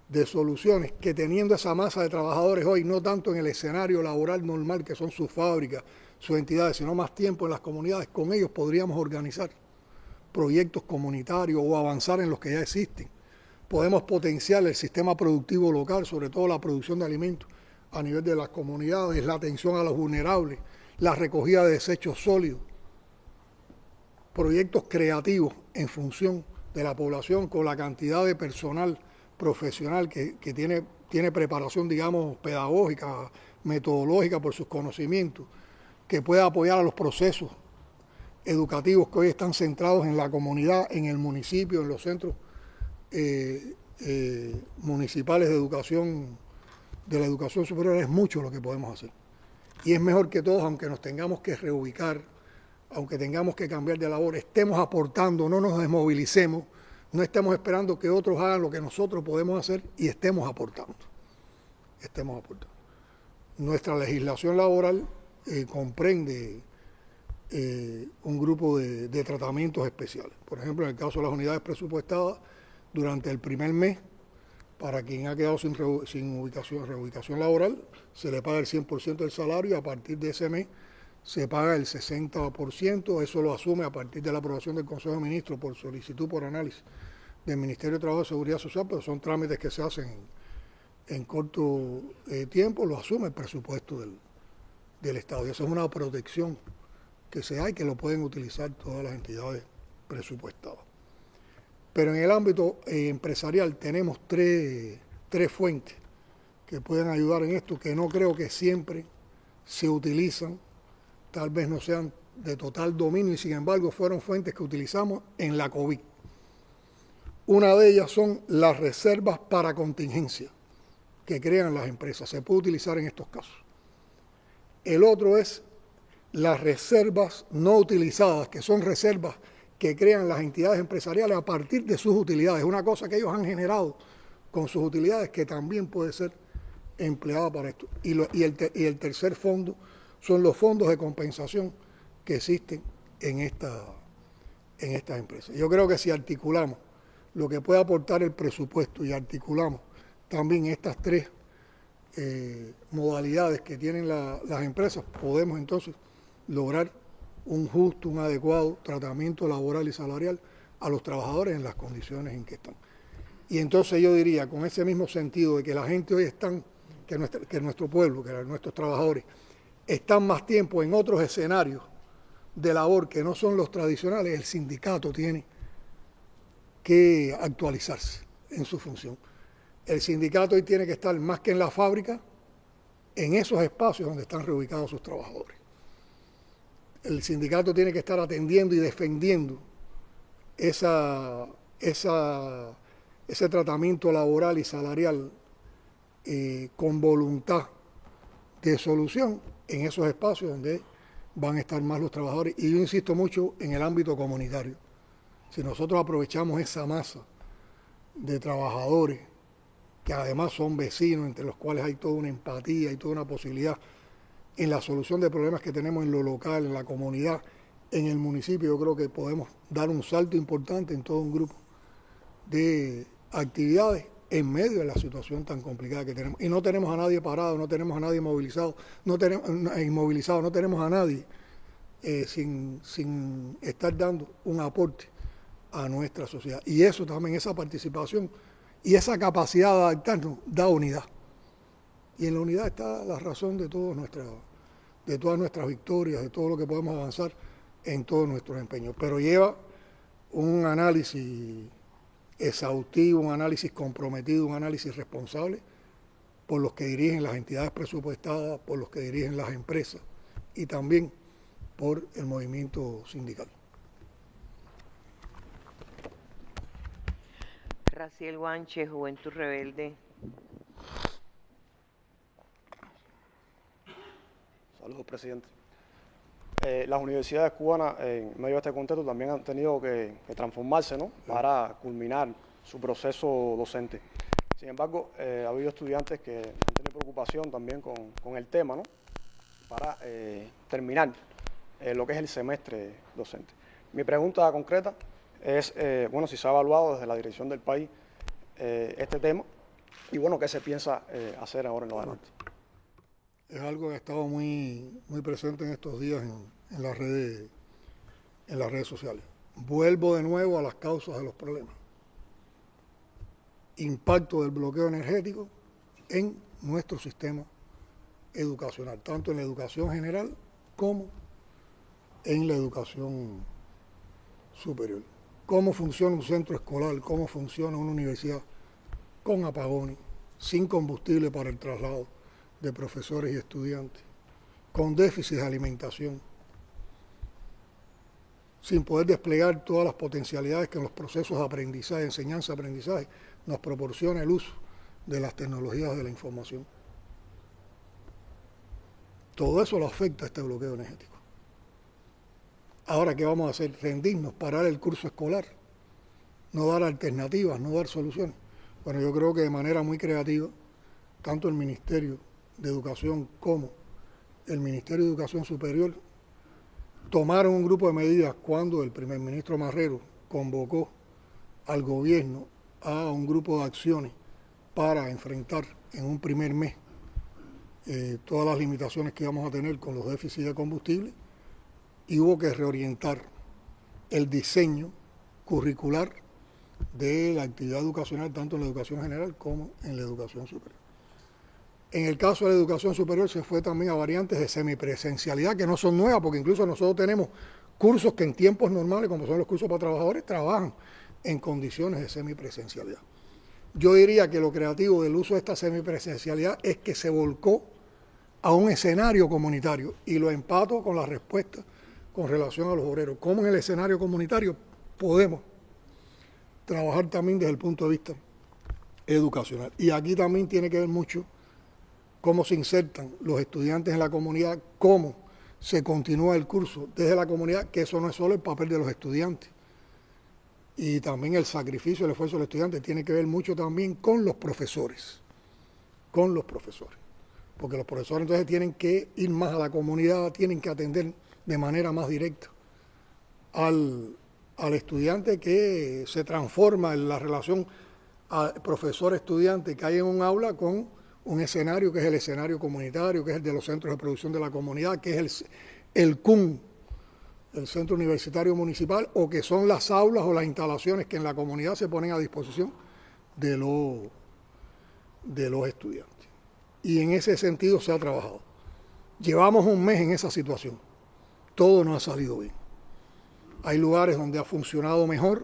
de soluciones, que teniendo esa masa de trabajadores hoy, no tanto en el escenario laboral normal que son sus fábricas, sus entidades, sino más tiempo en las comunidades, con ellos podríamos organizar proyectos comunitarios o avanzar en los que ya existen. Podemos potenciar el sistema productivo local, sobre todo la producción de alimentos a nivel de las comunidades, la atención a los vulnerables, la recogida de desechos sólidos, proyectos creativos en función de la población con la cantidad de personal profesional que tiene preparación, digamos, pedagógica, metodológica por sus conocimientos, que pueda apoyar a los procesos educativos que hoy están centrados en la comunidad, en el municipio, en los centros municipales de la educación superior. Es mucho lo que podemos hacer. Y es mejor que todos, aunque nos tengamos que reubicar, aunque tengamos que cambiar de labor, estemos aportando, no nos desmovilicemos, no estemos esperando que otros hagan lo que nosotros podemos hacer, y estemos aportando. Nuestra legislación laboral comprende un grupo de tratamientos especiales. Por ejemplo, en el caso de las unidades presupuestadas, durante el primer mes, para quien ha quedado sin reubicación laboral, se le paga el 100% del salario, y a partir de ese mes se paga el 60%, eso lo asume a partir de la aprobación del Consejo de Ministros por solicitud, por análisis del Ministerio de Trabajo y Seguridad Social, pero son trámites que se hacen en corto tiempo, lo asume el presupuesto del Estado. Y eso es una protección que se da y que lo pueden utilizar todas las entidades presupuestadas. Pero en el ámbito empresarial tenemos tres fuentes que pueden ayudar en esto, que no creo que siempre se utilizan, tal vez no sean de total dominio, y sin embargo fueron fuentes que utilizamos en la COVID. Una de ellas son las reservas para contingencia que crean las empresas, se puede utilizar en estos casos. El otro es las reservas no utilizadas, que son reservas que crean las entidades empresariales a partir de sus utilidades, una cosa que ellos han generado con sus utilidades que también puede ser empleada para esto. Y el tercer fondo son los fondos de compensación que existen en estas empresas. Yo creo que si articulamos lo que puede aportar el presupuesto y articulamos también estas tres modalidades que tienen las empresas, podemos entonces lograr un justo, un adecuado tratamiento laboral y salarial a los trabajadores en las condiciones en que están. Y entonces yo diría, con ese mismo sentido de que la gente hoy están, que nuestro pueblo, que nuestros trabajadores, están más tiempo en otros escenarios de labor que no son los tradicionales, el sindicato tiene que actualizarse en su función. El sindicato hoy tiene que estar más que en la fábrica, en esos espacios donde están reubicados sus trabajadores. El sindicato tiene que estar atendiendo y defendiendo ese tratamiento laboral y salarial con voluntad de solución en esos espacios donde van a estar más los trabajadores. Y yo insisto mucho en el ámbito comunitario. Si nosotros aprovechamos esa masa de trabajadores, que además son vecinos, entre los cuales hay toda una empatía y toda una posibilidad en la solución de problemas que tenemos en lo local, en la comunidad, en el municipio, yo creo que podemos dar un salto importante en todo un grupo de actividades en medio de la situación tan complicada que tenemos. Y no tenemos a nadie parado, no tenemos a nadie movilizado, no tenemos a nadie sin estar dando un aporte a nuestra sociedad. Y eso también, esa participación y esa capacidad de adaptarnos, da unidad. Y en la unidad está la razón de todas nuestras victorias, de todo lo que podemos avanzar en todos nuestros empeños. Pero lleva un análisis exhaustivo, un análisis comprometido, un análisis responsable por los que dirigen las entidades presupuestadas, por los que dirigen las empresas y también por el movimiento sindical. Raciel Guanche, Juventud Rebelde. Saludos, presidente. Las universidades cubanas, en medio de este contexto, también han tenido que transformarse, ¿no?, para culminar su proceso docente. Sin embargo, ha habido estudiantes que han tenido preocupación también con el tema, ¿no?, para terminar lo que es el semestre docente. Mi pregunta concreta es, bueno, si se ha evaluado desde la dirección del país este tema y, bueno, qué se piensa hacer ahora en lo adelante. Es algo que ha estado muy presente en estos días en las redes sociales. Vuelvo de nuevo a las causas de los problemas. Impacto del bloqueo energético en nuestro sistema educacional, tanto en la educación general como en la educación superior. Cómo funciona un centro escolar, cómo funciona una universidad con apagones, sin combustible para el traslado de profesores y estudiantes, con déficit de alimentación, sin poder desplegar todas las potencialidades que en los procesos de aprendizaje, enseñanza-aprendizaje, nos proporciona el uso de las tecnologías de la información. Todo eso lo afecta a este bloqueo energético. Ahora, ¿qué vamos a hacer? Rendirnos, parar el curso escolar, no dar alternativas, no dar soluciones. Bueno, yo creo que de manera muy creativa, tanto el Ministerio de Educación como el Ministerio de Educación Superior tomaron un grupo de medidas cuando el primer ministro Marrero convocó al gobierno a un grupo de acciones para enfrentar en un primer mes todas las limitaciones que íbamos a tener con los déficits de combustible, y hubo que reorientar el diseño curricular de la actividad educacional, tanto en la educación general como en la educación superior. En el caso de la educación superior se fue también a variantes de semipresencialidad que no son nuevas, porque incluso nosotros tenemos cursos que en tiempos normales, como son los cursos para trabajadores, trabajan en condiciones de semipresencialidad. Yo diría que lo creativo del uso de esta semipresencialidad es que se volcó a un escenario comunitario, y lo empato con la respuesta con relación a los obreros. ¿Cómo en el escenario comunitario podemos trabajar también desde el punto de vista educacional? Y aquí también tiene que ver mucho cómo se insertan los estudiantes en la comunidad, cómo se continúa el curso desde la comunidad, que eso no es solo el papel de los estudiantes. Y también el sacrificio, el esfuerzo de los estudiantes tiene que ver mucho también con los profesores, porque los profesores entonces tienen que ir más a la comunidad, tienen que atender de manera más directa al estudiante, que se transforma en la relación profesor-estudiante que hay en un aula con un escenario que es el escenario comunitario, que es el de los centros de producción de la comunidad, que es el CUN, el Centro Universitario Municipal, o que son las aulas o las instalaciones que en la comunidad se ponen a disposición de los estudiantes. Y en ese sentido se ha trabajado. Llevamos un mes en esa situación. Todo no ha salido bien. Hay lugares donde ha funcionado mejor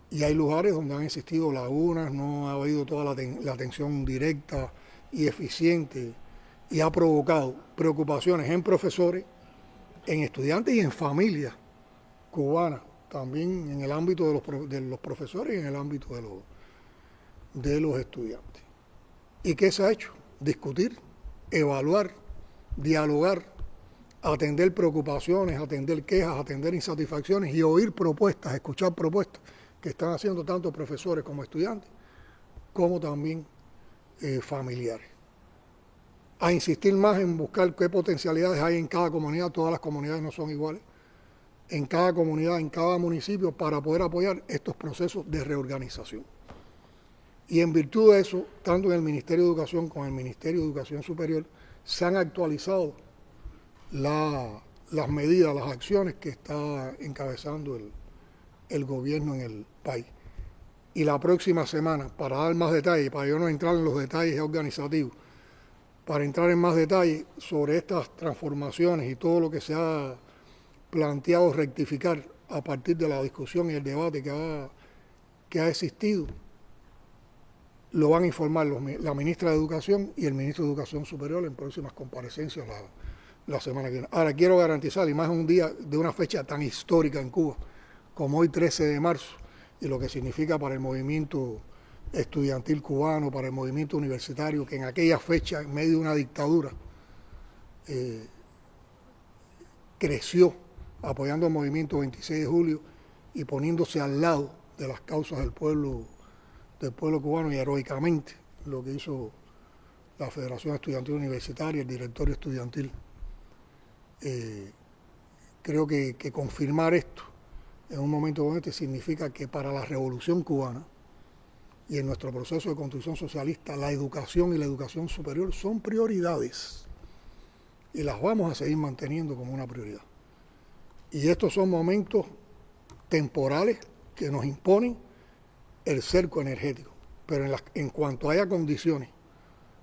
y hay lugares donde han existido lagunas, no ha habido toda la atención directa y eficiente, y ha provocado preocupaciones en profesores, en estudiantes y en familias cubanas, también en el ámbito de los profesores y en el ámbito de los estudiantes. ¿Y qué se ha hecho? Discutir, evaluar, dialogar, atender preocupaciones, atender quejas, atender insatisfacciones y oír propuestas, escuchar propuestas que están haciendo tanto profesores como estudiantes, como también familiares. A insistir más en buscar qué potencialidades hay en cada comunidad. Todas las comunidades no son iguales. En cada comunidad, en cada municipio, para poder apoyar estos procesos de reorganización. Y en virtud de eso, tanto en el Ministerio de Educación como en el Ministerio de Educación Superior, se han actualizado las medidas, las acciones que está encabezando el gobierno en el país. Y la próxima semana, para dar más detalles, para yo no entrar en los detalles organizativos, para entrar en más detalle sobre estas transformaciones y todo lo que se ha planteado rectificar a partir de la discusión y el debate que ha existido, lo van a informar la ministra de Educación y el ministro de Educación Superior en próximas comparecencias la semana que viene. Ahora, quiero garantizar, y más en un día de una fecha tan histórica en Cuba, como hoy 13 de marzo, y lo que significa para el movimiento estudiantil cubano, para el movimiento universitario, que en aquella fecha, en medio de una dictadura, creció apoyando el movimiento 26 de julio y poniéndose al lado de las causas del pueblo cubano, y heroicamente lo que hizo la Federación Estudiantil Universitaria, el directorio estudiantil. Creo que confirmar esto en un momento como este significa que para la revolución cubana y en nuestro proceso de construcción socialista, la educación y la educación superior son prioridades y las vamos a seguir manteniendo como una prioridad. Y estos son momentos temporales que nos imponen el cerco energético, pero en cuanto haya condiciones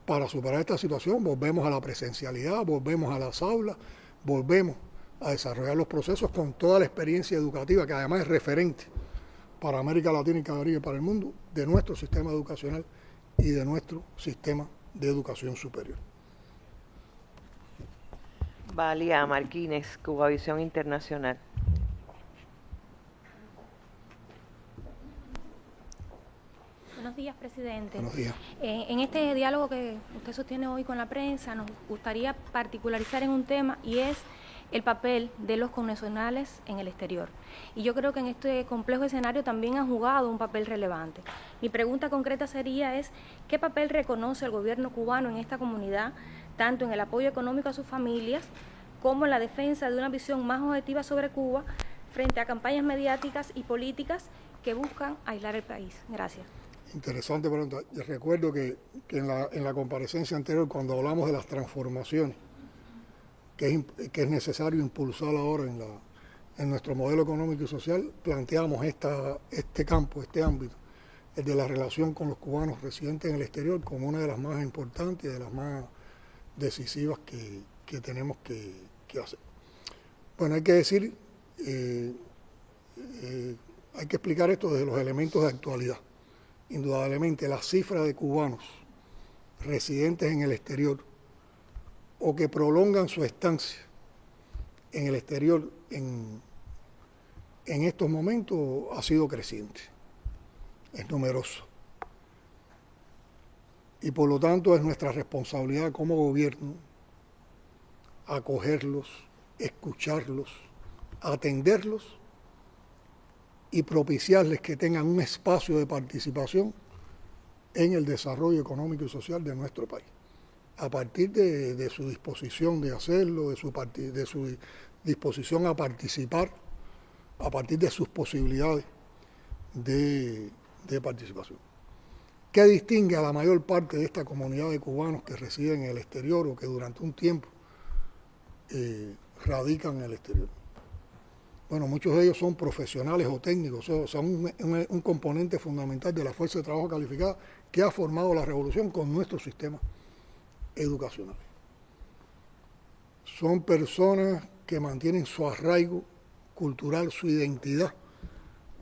para superar esta situación, volvemos a la presencialidad, volvemos a las aulas, volvemos a desarrollar los procesos con toda la experiencia educativa, que además es referente para América Latina y Caribe, para el mundo, de nuestro sistema educacional y de nuestro sistema de educación superior. Valia Martínez, Cubavisión Internacional. Buenos días, presidente. Buenos días. En este diálogo que usted sostiene hoy con la prensa, nos gustaría particularizar en un tema, y es el papel de los connacionales en el exterior. Y yo creo que en este complejo escenario también han jugado un papel relevante. Mi pregunta concreta sería ¿qué papel reconoce el gobierno cubano en esta comunidad, tanto en el apoyo económico a sus familias, como en la defensa de una visión más objetiva sobre Cuba, frente a campañas mediáticas y políticas que buscan aislar el país? Gracias. Interesante pregunta. Yo recuerdo que en la comparecencia anterior, cuando hablamos de las transformaciones que es necesario impulsar ahora en nuestro modelo económico y social, planteamos este campo, este ámbito, el de la relación con los cubanos residentes en el exterior, como una de las más importantes y de las más decisivas que tenemos que hacer. Bueno, hay que decir, hay que explicar esto desde los elementos de actualidad. Indudablemente, la cifra de cubanos residentes en el exterior o que prolongan su estancia en el exterior en estos momentos ha sido creciente, es numeroso. Y por lo tanto es nuestra responsabilidad como gobierno acogerlos, escucharlos, atenderlos y propiciarles que tengan un espacio de participación en el desarrollo económico y social de nuestro país. a partir de su disposición de hacerlo, de su disposición a participar, a partir de sus posibilidades de participación. ¿Qué distingue a la mayor parte de esta comunidad de cubanos que residen en el exterior o que durante un tiempo radican en el exterior? Bueno, muchos de ellos son profesionales o técnicos, son un componente fundamental de la fuerza de trabajo calificada que ha formado la revolución con nuestro sistema educacional. Son personas que mantienen su arraigo cultural, su identidad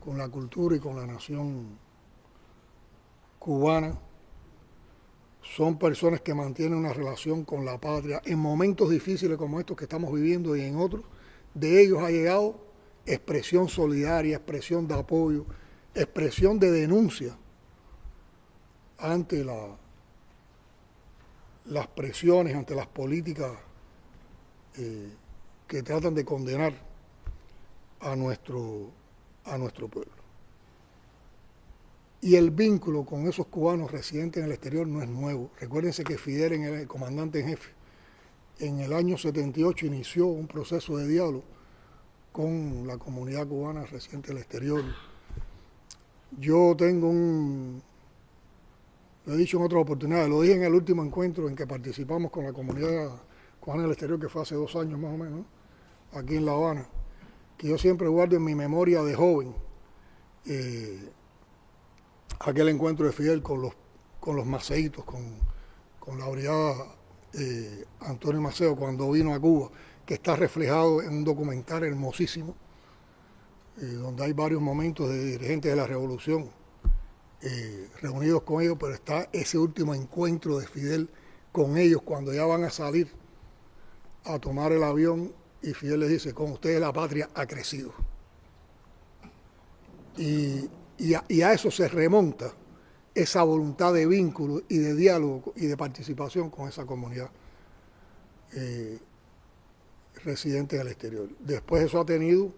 con la cultura y con la nación cubana. Son personas que mantienen una relación con la patria en momentos difíciles como estos que estamos viviendo y en otros. De ellos ha llegado expresión solidaria, expresión de apoyo, expresión de denuncia ante las presiones, ante las políticas que tratan de condenar a nuestro pueblo. Y el vínculo con esos cubanos residentes en el exterior no es nuevo. Recuérdense que Fidel, el comandante en jefe, en el año 78 inició un proceso de diálogo con la comunidad cubana residente en el exterior. Yo tengo lo he dicho en otras oportunidades, lo dije en el último encuentro en que participamos con la comunidad cubana en el exterior, que fue hace 2 años más o menos, aquí en La Habana, que yo siempre guardo en mi memoria de joven aquel encuentro de Fidel con los maceitos, con la brigada Antonio Maceo cuando vino a Cuba, que está reflejado en un documental hermosísimo, donde hay varios momentos de dirigentes de la revolución reunidos con ellos, pero está ese último encuentro de Fidel con ellos cuando ya van a salir a tomar el avión y Fidel les dice: con ustedes la patria ha crecido. Y a eso se remonta esa voluntad de vínculo y de diálogo y de participación con esa comunidad residente en el exterior. Después eso ha tenido,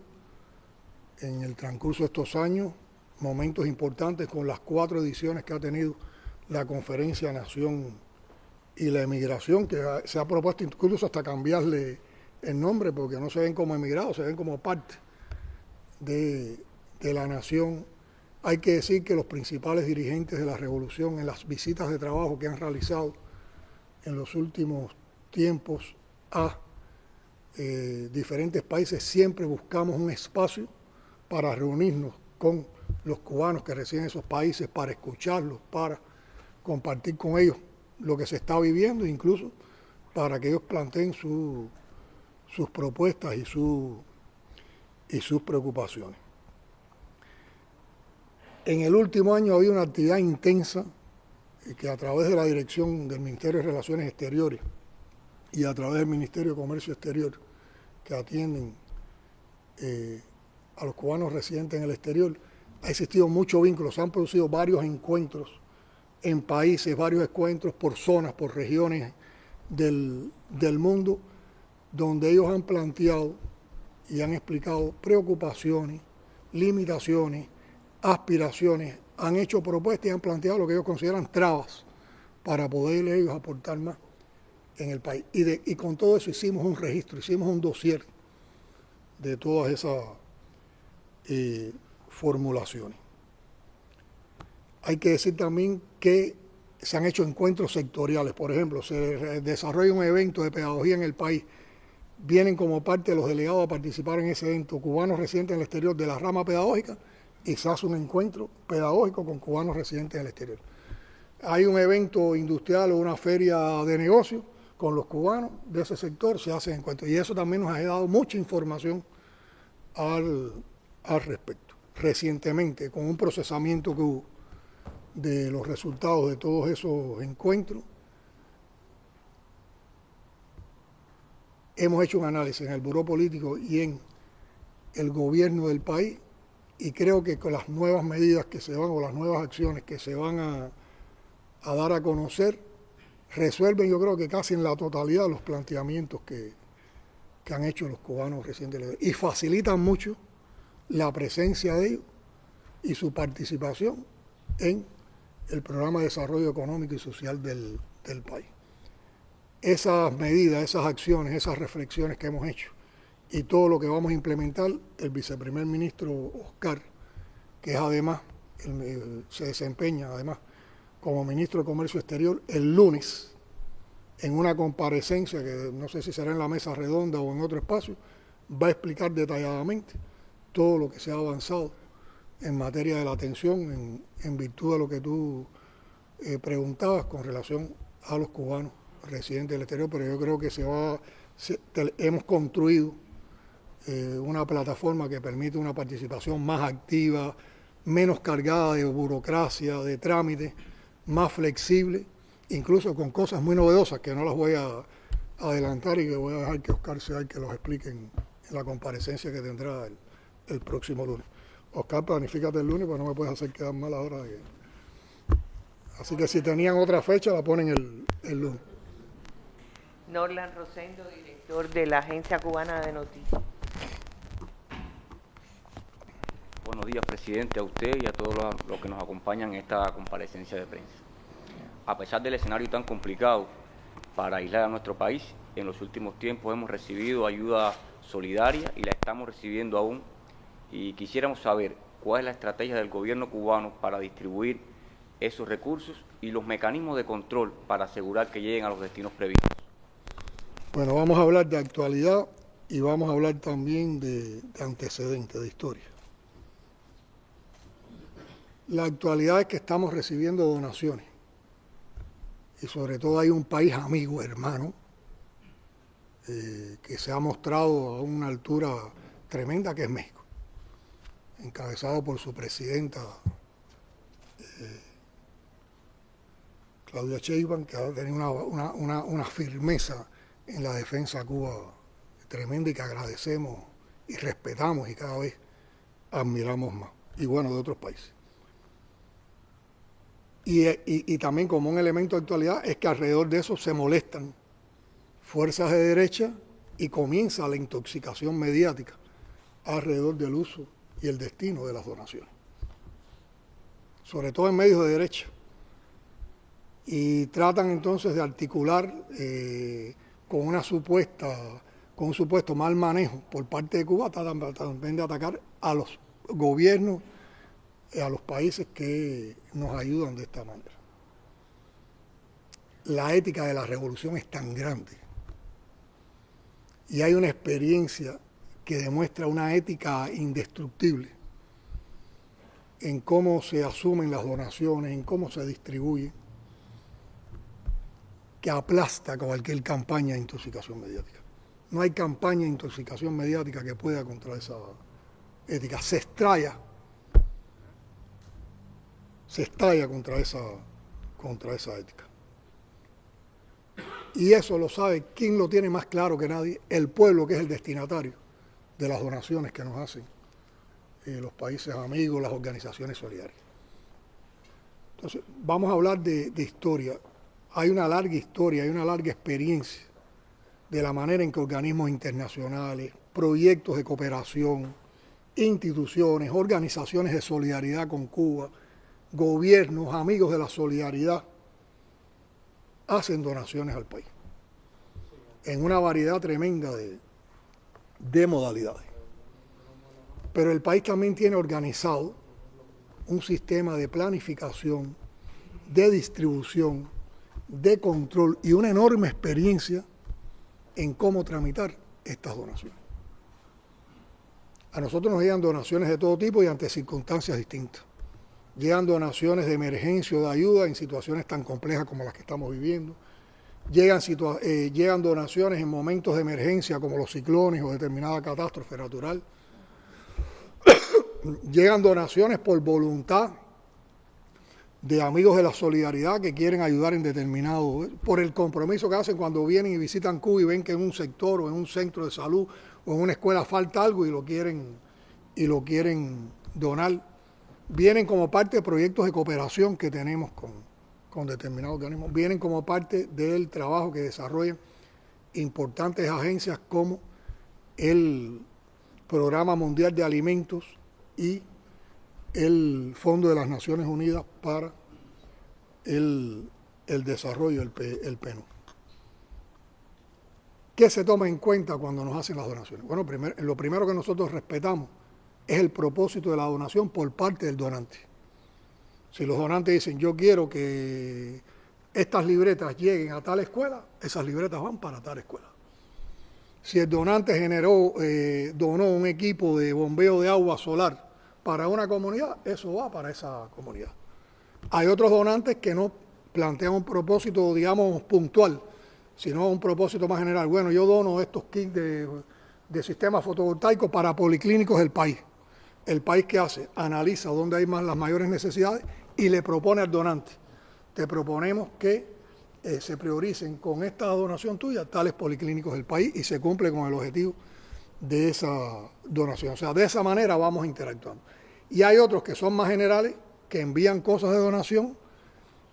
en el transcurso de estos años, momentos importantes con las 4 ediciones que ha tenido la Conferencia Nación y la Emigración, que se ha propuesto incluso hasta cambiarle el nombre, porque no se ven como emigrados, se ven como parte de la nación. Hay que decir que los principales dirigentes de la revolución, en las visitas de trabajo que han realizado en los últimos tiempos a diferentes países, siempre buscamos un espacio para reunirnos con los cubanos que residen en esos países, para escucharlos, para compartir con ellos lo que se está viviendo, incluso para que ellos planteen sus propuestas y sus preocupaciones. En el último año había una actividad intensa que a través de la dirección del Ministerio de Relaciones Exteriores y a través del Ministerio de Comercio Exterior, que atienden a los cubanos residentes en el exterior, ha existido mucho vínculo. Se han producido varios encuentros en países, varios encuentros por zonas, por regiones del mundo, donde ellos han planteado y han explicado preocupaciones, limitaciones, aspiraciones, han hecho propuestas y han planteado lo que ellos consideran trabas para poder ellos aportar más en el país. Y con todo eso hicimos un registro, hicimos un dossier de todas esas formulaciones. Hay que decir también que se han hecho encuentros sectoriales. Por ejemplo, se desarrolla un evento de pedagogía en el país. Vienen como parte de los delegados a participar en ese evento cubanos residentes en el exterior de la rama pedagógica y se hace un encuentro pedagógico con cubanos residentes en el exterior. Hay un evento industrial o una feria de negocios con los cubanos de ese sector, se hacen encuentros. Y eso también nos ha dado mucha información al respecto. Recientemente, con un procesamiento que hubo de los resultados de todos esos encuentros, hemos hecho un análisis en el Buró Político y en el gobierno del país, y creo que con las nuevas medidas que se van, o las nuevas acciones que se van a dar a conocer, resuelven, yo creo que casi en la totalidad, los planteamientos que han hecho los cubanos residentes y facilitan mucho la presencia de ellos y su participación en el programa de desarrollo económico y social del país. esas medidas, esas acciones, esas reflexiones que hemos hecho y todo lo que vamos a implementar, el viceprimer ministro Oscar, que es además, se desempeña además como ministro de Comercio Exterior, el lunes, en una comparecencia que no sé si será en la mesa redonda o en otro espacio, va a explicar detalladamente todo lo que se ha avanzado en materia de la atención, en virtud de lo que tú preguntabas con relación a los cubanos residentes del exterior, pero yo creo que hemos construido una plataforma que permite una participación más activa, menos cargada de burocracia, de trámites, más flexible, incluso con cosas muy novedosas que no las voy a adelantar y que voy a dejar que Oscar sea el que los explique en la comparecencia que tendrá el próximo lunes. Oscar, planifícate el lunes, pues no me puedes hacer quedar mal ahora. Así que si tenían otra fecha, la ponen el lunes. Norlan Rosendo, director de la Agencia Cubana de Noticias. Buenos días, presidente, a usted y a todos los que nos acompañan en esta comparecencia de prensa. A pesar del escenario tan complicado para aislar a nuestro país, en los últimos tiempos hemos recibido ayuda solidaria y la estamos recibiendo aún. Y quisiéramos saber cuál es la estrategia del gobierno cubano para distribuir esos recursos y los mecanismos de control para asegurar que lleguen a los destinos previstos. Bueno, vamos a hablar de actualidad y vamos a hablar también de antecedentes, de historia. La actualidad es que estamos recibiendo donaciones y sobre todo hay un país amigo, hermano, que se ha mostrado a una altura tremenda, que es México, encabezado por su presidenta Claudia Sheinbaum, que ha tenido una firmeza en la defensa a Cuba tremenda y que agradecemos y respetamos y cada vez admiramos más, y bueno, de otros países. Y también como un elemento de actualidad es que alrededor de eso se molestan fuerzas de derecha y comienza la intoxicación mediática alrededor del uso y el destino de las donaciones, sobre todo en medios de derecha. Y tratan entonces de articular con un supuesto mal manejo por parte de Cuba, también de atacar a los gobiernos, a los países que nos ayudan de esta manera. La ética de la revolución es tan grande y hay una experiencia que demuestra una ética indestructible en cómo se asumen las donaciones, en cómo se distribuyen, que aplasta cualquier campaña de intoxicación mediática. No hay campaña de intoxicación mediática que pueda contra esa ética. Se estalla contra esa ética. Y eso lo sabe, ¿quién lo tiene más claro que nadie? El pueblo, que es el destinatario de las donaciones que nos hacen los países amigos, las organizaciones solidarias. Entonces, vamos a hablar de historia. Hay una larga historia, hay una larga experiencia de la manera en que organismos internacionales, proyectos de cooperación, instituciones, organizaciones de solidaridad con Cuba, gobiernos, amigos de la solidaridad, hacen donaciones al país en una variedad tremenda de modalidades. Pero el país también tiene organizado un sistema de planificación, de distribución, de control y una enorme experiencia en cómo tramitar estas donaciones. A nosotros nos llegan donaciones de todo tipo y ante circunstancias distintas. Llegan donaciones de emergencia o de ayuda en situaciones tan complejas como las que estamos viviendo. Llegan donaciones en momentos de emergencia como los ciclones o determinada catástrofe natural. Llegan donaciones por voluntad de amigos de la solidaridad que quieren ayudar en determinado, por el compromiso que hacen cuando vienen y visitan Cuba y ven que en un sector o en un centro de salud o en una escuela falta algo y lo quieren donar. Vienen como parte de proyectos de cooperación que tenemos con determinados organismos, vienen como parte del trabajo que desarrollan importantes agencias como el Programa Mundial de Alimentos y el Fondo de las Naciones Unidas para el Desarrollo, el PNUD. ¿Qué se toma en cuenta cuando nos hacen las donaciones? Bueno, lo primero que nosotros respetamos es el propósito de la donación por parte del donante. Si los donantes dicen, yo quiero que estas libretas lleguen a tal escuela, esas libretas van para tal escuela. Si el donante donó un equipo de bombeo de agua solar para una comunidad, eso va para esa comunidad. Hay otros donantes que no plantean un propósito, digamos, puntual, sino un propósito más general. Bueno, yo dono estos kits de sistemas fotovoltaicos para policlínicos del país. El país, ¿qué hace? Analiza dónde hay las mayores necesidades y le propone al donante. Te proponemos que se prioricen con esta donación tuya tales policlínicos del país y se cumple con el objetivo de esa donación. O sea, de esa manera vamos interactuando. Y hay otros que son más generales, que envían cosas de donación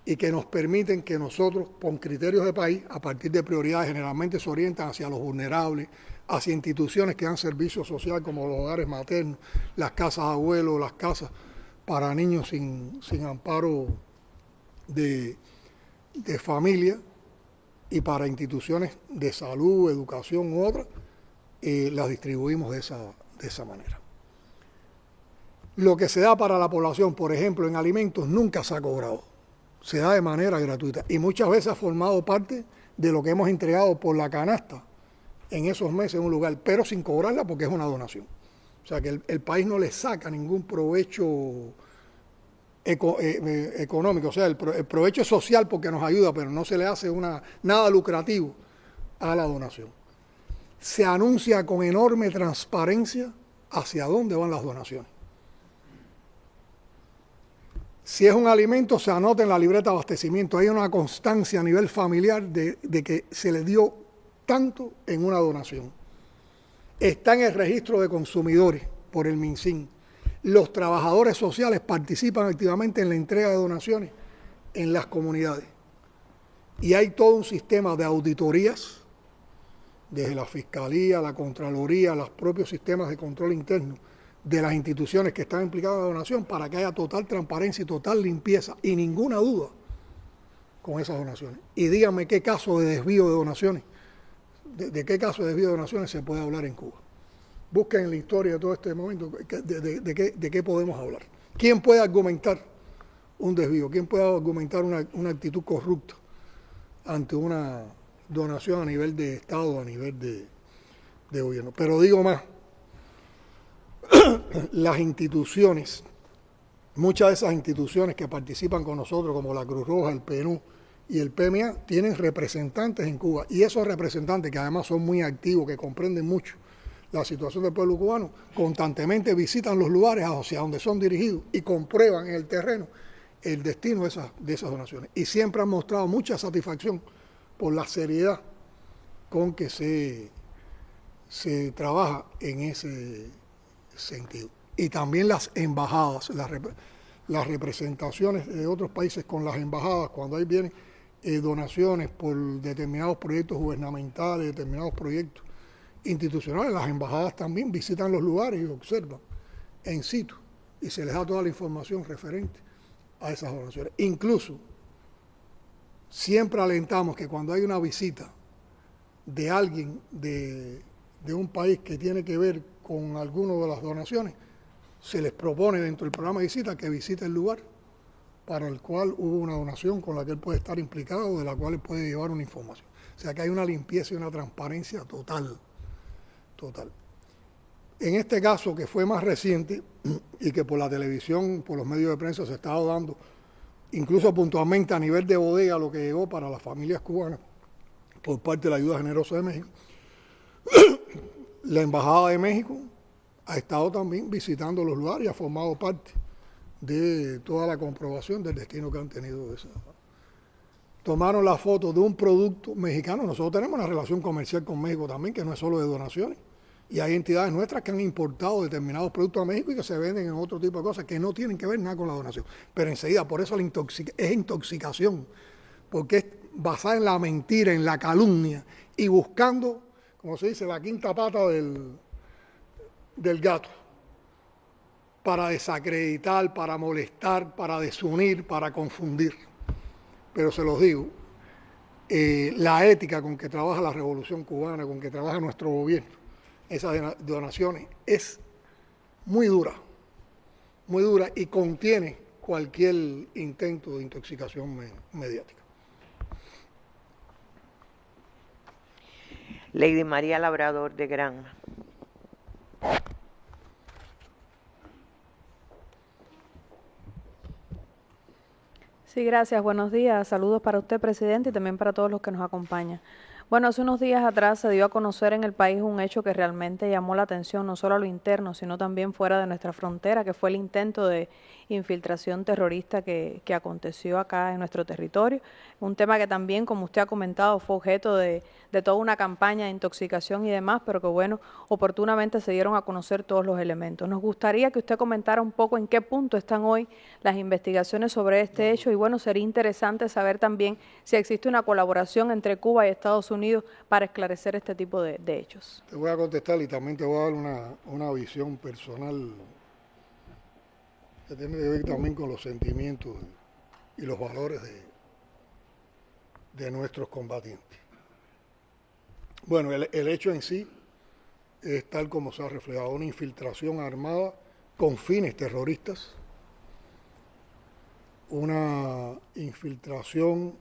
y que nos permiten que nosotros, con criterios de país, a partir de prioridades, generalmente se orientan hacia los vulnerables, hacia instituciones que dan servicio social como los hogares maternos, las casas de abuelos, las casas para niños sin amparo de familia y para instituciones de salud, educación u otras, las distribuimos de esa manera. Lo que se da para la población, por ejemplo, en alimentos, nunca se ha cobrado. Se da de manera gratuita y muchas veces ha formado parte de lo que hemos entregado por la canasta en esos meses en un lugar, pero sin cobrarla porque es una donación. O sea que el país no le saca ningún provecho económico, o sea, el provecho es social porque nos ayuda, pero no se le hace nada lucrativo a la donación. Se anuncia con enorme transparencia hacia dónde van las donaciones. Si es un alimento, se anota en la libreta de abastecimiento. Hay una constancia a nivel familiar de que se le dio tanto en una donación. Está en el registro de consumidores por el MinSIN. Los trabajadores sociales participan activamente en la entrega de donaciones en las comunidades. Y hay todo un sistema de auditorías, desde la Fiscalía, la Contraloría, los propios sistemas de control interno de las instituciones que están implicadas en la donación para que haya total transparencia y total limpieza y ninguna duda con esas donaciones. Y díganme qué caso de desvío de donaciones, de qué caso de desvío de donaciones se puede hablar en Cuba. Busquen en la historia de todo este momento de qué podemos hablar. ¿Quién puede argumentar un desvío? ¿Quién puede argumentar una actitud corrupta ante una donación a nivel de Estado, a nivel de gobierno? Pero digo más, las instituciones, muchas de esas instituciones que participan con nosotros, como la Cruz Roja, el PNUD y el PMA, tienen representantes en Cuba. Y esos representantes, que además son muy activos, que comprenden mucho la situación del pueblo cubano, constantemente visitan los lugares hacia donde son dirigidos y comprueban en el terreno el destino de esas donaciones. Y siempre han mostrado mucha satisfacción por la seriedad con que se trabaja en ese sentido. Y también las embajadas, las representaciones de otros países con las embajadas, cuando ahí vienen donaciones por determinados proyectos gubernamentales, determinados proyectos institucionales, las embajadas también visitan los lugares y observan en situ y se les da toda la información referente a esas donaciones. Incluso siempre alentamos que cuando hay una visita de alguien de un país que tiene que ver con alguna de las donaciones, se les propone dentro del programa de visita que visite el lugar para el cual hubo una donación con la que él puede estar implicado o de la cual él puede llevar una información. O sea que hay una limpieza y una transparencia total. En este caso, que fue más reciente y que por la televisión, por los medios de prensa se estaba dando, incluso puntualmente a nivel de bodega, lo que llegó para las familias cubanas por parte de la Ayuda Generosa de México, la Embajada de México ha estado también visitando los lugares y ha formado parte de toda la comprobación del destino que han tenido. Tomaron la foto de un producto mexicano. Nosotros tenemos una relación comercial con México también, que no es solo de donaciones. Y hay entidades nuestras que han importado determinados productos a México y que se venden en otro tipo de cosas que no tienen que ver nada con la donación. Pero enseguida, por eso es intoxicación, porque es basada en la mentira, en la calumnia y buscando, como se dice, la quinta pata del gato, para desacreditar, para molestar, para desunir, para confundir. Pero se los digo, la ética con que trabaja la Revolución Cubana, con que trabaja nuestro gobierno, esas donaciones, es muy dura y contiene cualquier intento de intoxicación mediática. Lady María Labrador de Granma. Sí, gracias. Buenos días. Saludos para usted, presidente, y también para todos los que nos acompañan. Bueno, hace unos días atrás se dio a conocer en el país un hecho que realmente llamó la atención, no solo a lo interno, sino también fuera de nuestra frontera, que fue el intento de infiltración terrorista que aconteció acá en nuestro territorio. Un tema que también, como usted ha comentado, fue objeto de toda una campaña de intoxicación y demás, pero que bueno, oportunamente se dieron a conocer todos los elementos. Nos gustaría que usted comentara un poco en qué punto están hoy las investigaciones sobre este hecho y bueno, sería interesante saber también si existe una colaboración entre Cuba y Estados Unidos para esclarecer este tipo de hechos. Te voy a contestar y también te voy a dar una visión personal que tiene que ver también con los sentimientos y los valores de nuestros combatientes. Bueno, el hecho en sí es tal como se ha reflejado, una infiltración armada con fines terroristas, una infiltración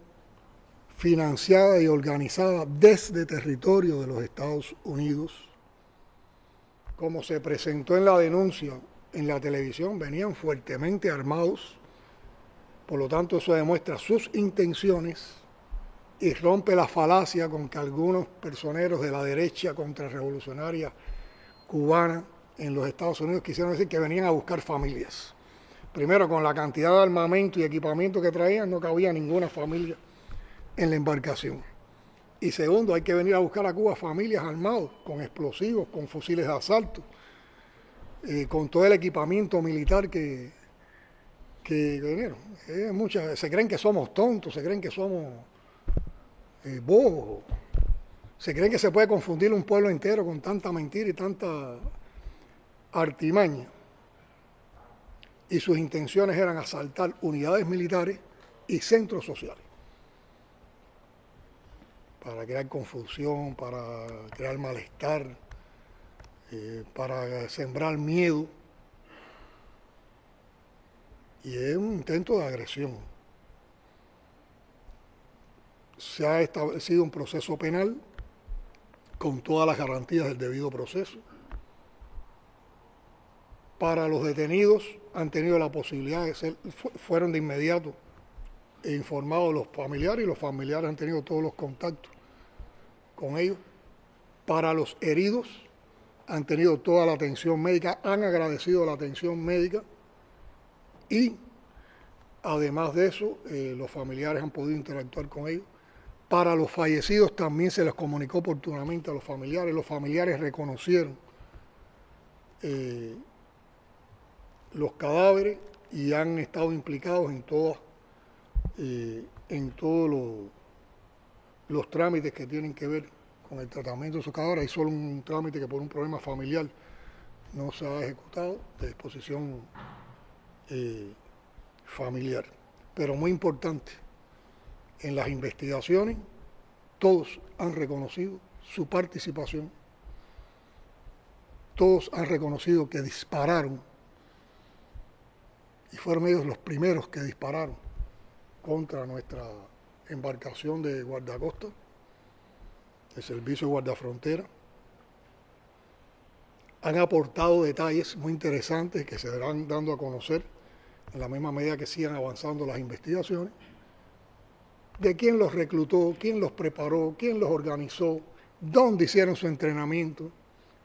financiada y organizada desde territorio de los Estados Unidos. Como se presentó en la denuncia en la televisión, venían fuertemente armados, por lo tanto eso demuestra sus intenciones y rompe la falacia con que algunos personeros de la derecha contrarrevolucionaria cubana en los Estados Unidos quisieron decir que venían a buscar familias. Primero, con la cantidad de armamento y equipamiento que traían, no cabía ninguna familia en la embarcación. Y segundo, hay que venir a buscar a Cuba familias armadas, con explosivos, con fusiles de asalto, con todo el equipamiento militar que vinieron. Se creen que somos tontos, se creen que somos bobos, se creen que se puede confundir un pueblo entero con tanta mentira y tanta artimaña. Y sus intenciones eran asaltar unidades militares y centros sociales, para crear confusión, para crear malestar, para sembrar miedo. Y es un intento de agresión. Se ha establecido un proceso penal con todas las garantías del debido proceso. Para los detenidos han tenido la posibilidad de fueron de inmediato informados los familiares y los familiares han tenido todos los contactos con ellos. Para los heridos han tenido toda la atención médica, han agradecido la atención médica y además de eso los familiares han podido interactuar con ellos. Para los fallecidos también se les comunicó oportunamente a los familiares reconocieron los cadáveres y han estado implicados en todos los trámites que tienen que ver con el tratamiento de sus cadáveres. Hay solo un trámite que por un problema familiar no se ha ejecutado de disposición familiar. Pero muy importante, en las investigaciones todos han reconocido su participación, todos han reconocido que dispararon y fueron ellos los primeros que dispararon contra nuestra embarcación de guardacosta, el Servicio de Guardafrontera. Han aportado detalles muy interesantes que se irán dando a conocer en la misma medida que sigan avanzando las investigaciones, de quién los reclutó, quién los preparó, quién los organizó, dónde hicieron su entrenamiento,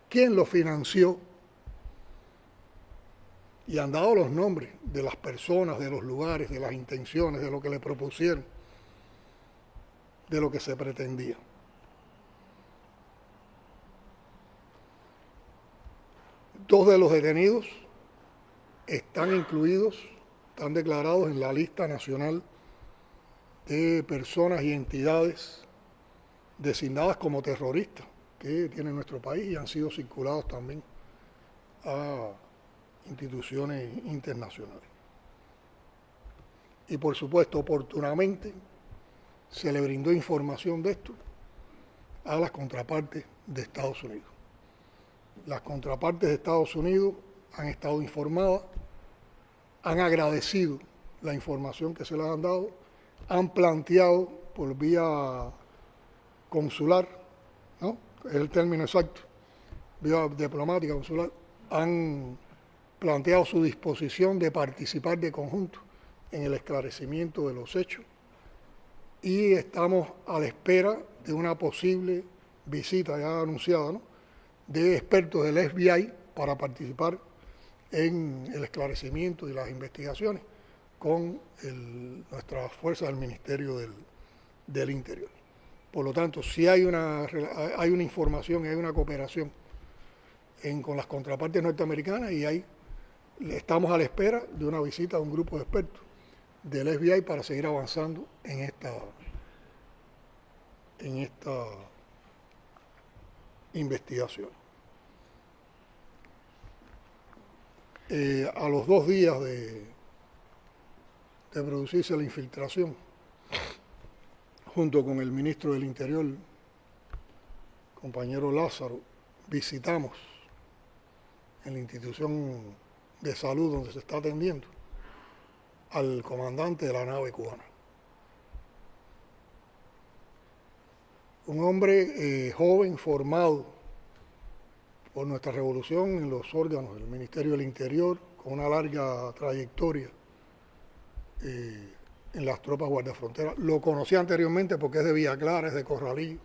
quién los financió. Y han dado los nombres de las personas, de los lugares, de las intenciones, de lo que le propusieron, de lo que se pretendía. Dos de los detenidos están incluidos, están declarados en la lista nacional de personas y entidades designadas como terroristas que tiene nuestro país y han sido circulados también a instituciones internacionales. Y por supuesto, oportunamente, se le brindó información de esto a las contrapartes de Estados Unidos. Las contrapartes de Estados Unidos han estado informadas, han agradecido la información que se les han dado, han planteado por vía consular, ¿no? Es el término exacto, vía diplomática, consular, han planteado su disposición de participar de conjunto en el esclarecimiento de los hechos y estamos a la espera de una posible visita ya anunciada, ¿no?, de expertos del FBI para participar en el esclarecimiento y las investigaciones con nuestras fuerzas del Ministerio del Interior. Por lo tanto, si hay una información y hay una cooperación con las contrapartes norteamericanas y estamos a la espera de una visita de un grupo de expertos del FBI para seguir avanzando en esta investigación. A los 2 días de producirse la infiltración, junto con el ministro del Interior, compañero Lázaro, visitamos en la institución de salud donde se está atendiendo al comandante de la nave cubana. Un hombre joven, formado por nuestra revolución en los órganos del Ministerio del Interior, con una larga trayectoria en las tropas guardafronteras. Lo conocí anteriormente porque es de Villa Clara, es de Corralillo.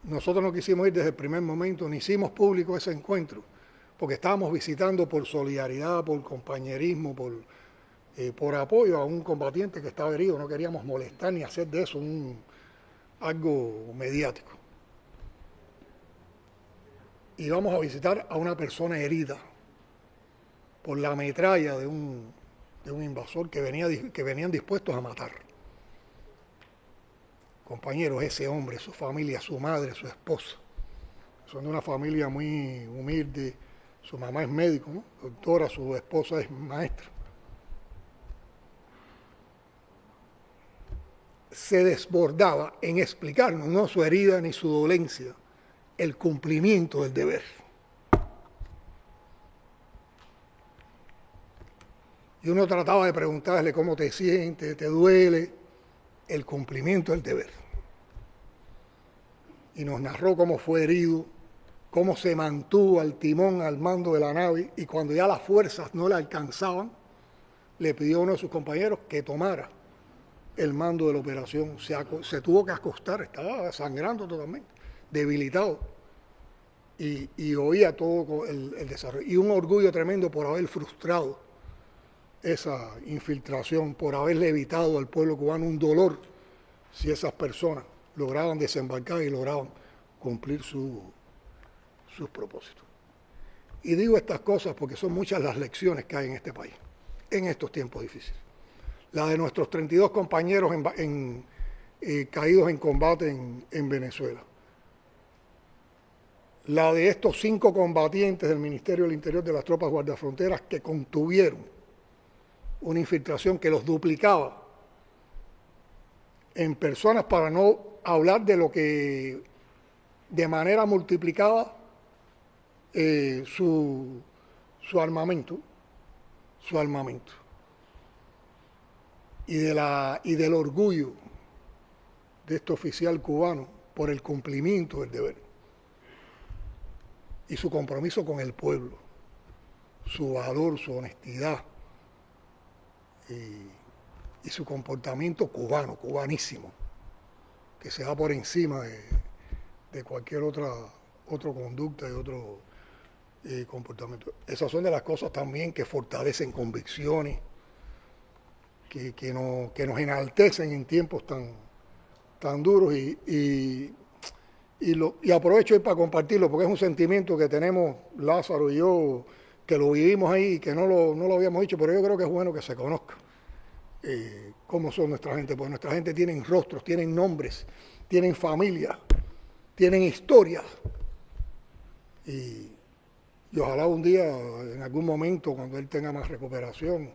Nosotros no quisimos ir desde el primer momento, ni hicimos público ese encuentro, porque estábamos visitando por solidaridad, por compañerismo, por apoyo a un combatiente que estaba herido. No queríamos molestar ni hacer de eso algo mediático. Y vamos a visitar a una persona herida por la metralla de un invasor que venían dispuestos a matar. Compañeros, ese hombre, su familia, su madre, su esposa, son de una familia muy humilde. Su mamá es médico, ¿no?, doctora, su esposa es maestra. Se desbordaba en explicarnos, no su herida ni su dolencia, el cumplimiento del deber. Y uno trataba de preguntarle cómo te sientes, te duele, el cumplimiento del deber. Y nos narró cómo fue herido, cómo se mantuvo al timón, al mando de la nave, y cuando ya las fuerzas no le alcanzaban, le pidió a uno de sus compañeros que tomara el mando de la operación. Se tuvo que acostar, estaba sangrando totalmente, debilitado, y oía todo el desarrollo. Y un orgullo tremendo por haber frustrado esa infiltración, por haberle evitado al pueblo cubano un dolor si esas personas lograban desembarcar y lograban cumplir sus propósitos. Y digo estas cosas porque son muchas las lecciones que hay en este país, en estos tiempos difíciles. La de nuestros 32 compañeros caídos en combate en Venezuela. La de estos 5 combatientes del Ministerio del Interior de las tropas guardafronteras que contuvieron una infiltración que los duplicaba en personas, para no hablar de lo que de manera multiplicada su armamento. Y del orgullo de este oficial cubano por el cumplimiento del deber y su compromiso con el pueblo, su valor, su honestidad y su comportamiento cubano, cubanísimo, que se va por encima de cualquier otra conducta y otro comportamiento. Esas son de las cosas también que fortalecen convicciones, que nos enaltecen en tiempos tan duros, y aprovecho hoy para compartirlo porque es un sentimiento que tenemos Lázaro y yo, que lo vivimos ahí y que no lo habíamos dicho, pero yo creo que es bueno que se conozca cómo son nuestra gente, porque nuestra gente tienen rostros, tienen nombres, tienen familia, tienen historias, y ojalá un día, en algún momento, cuando él tenga más recuperación,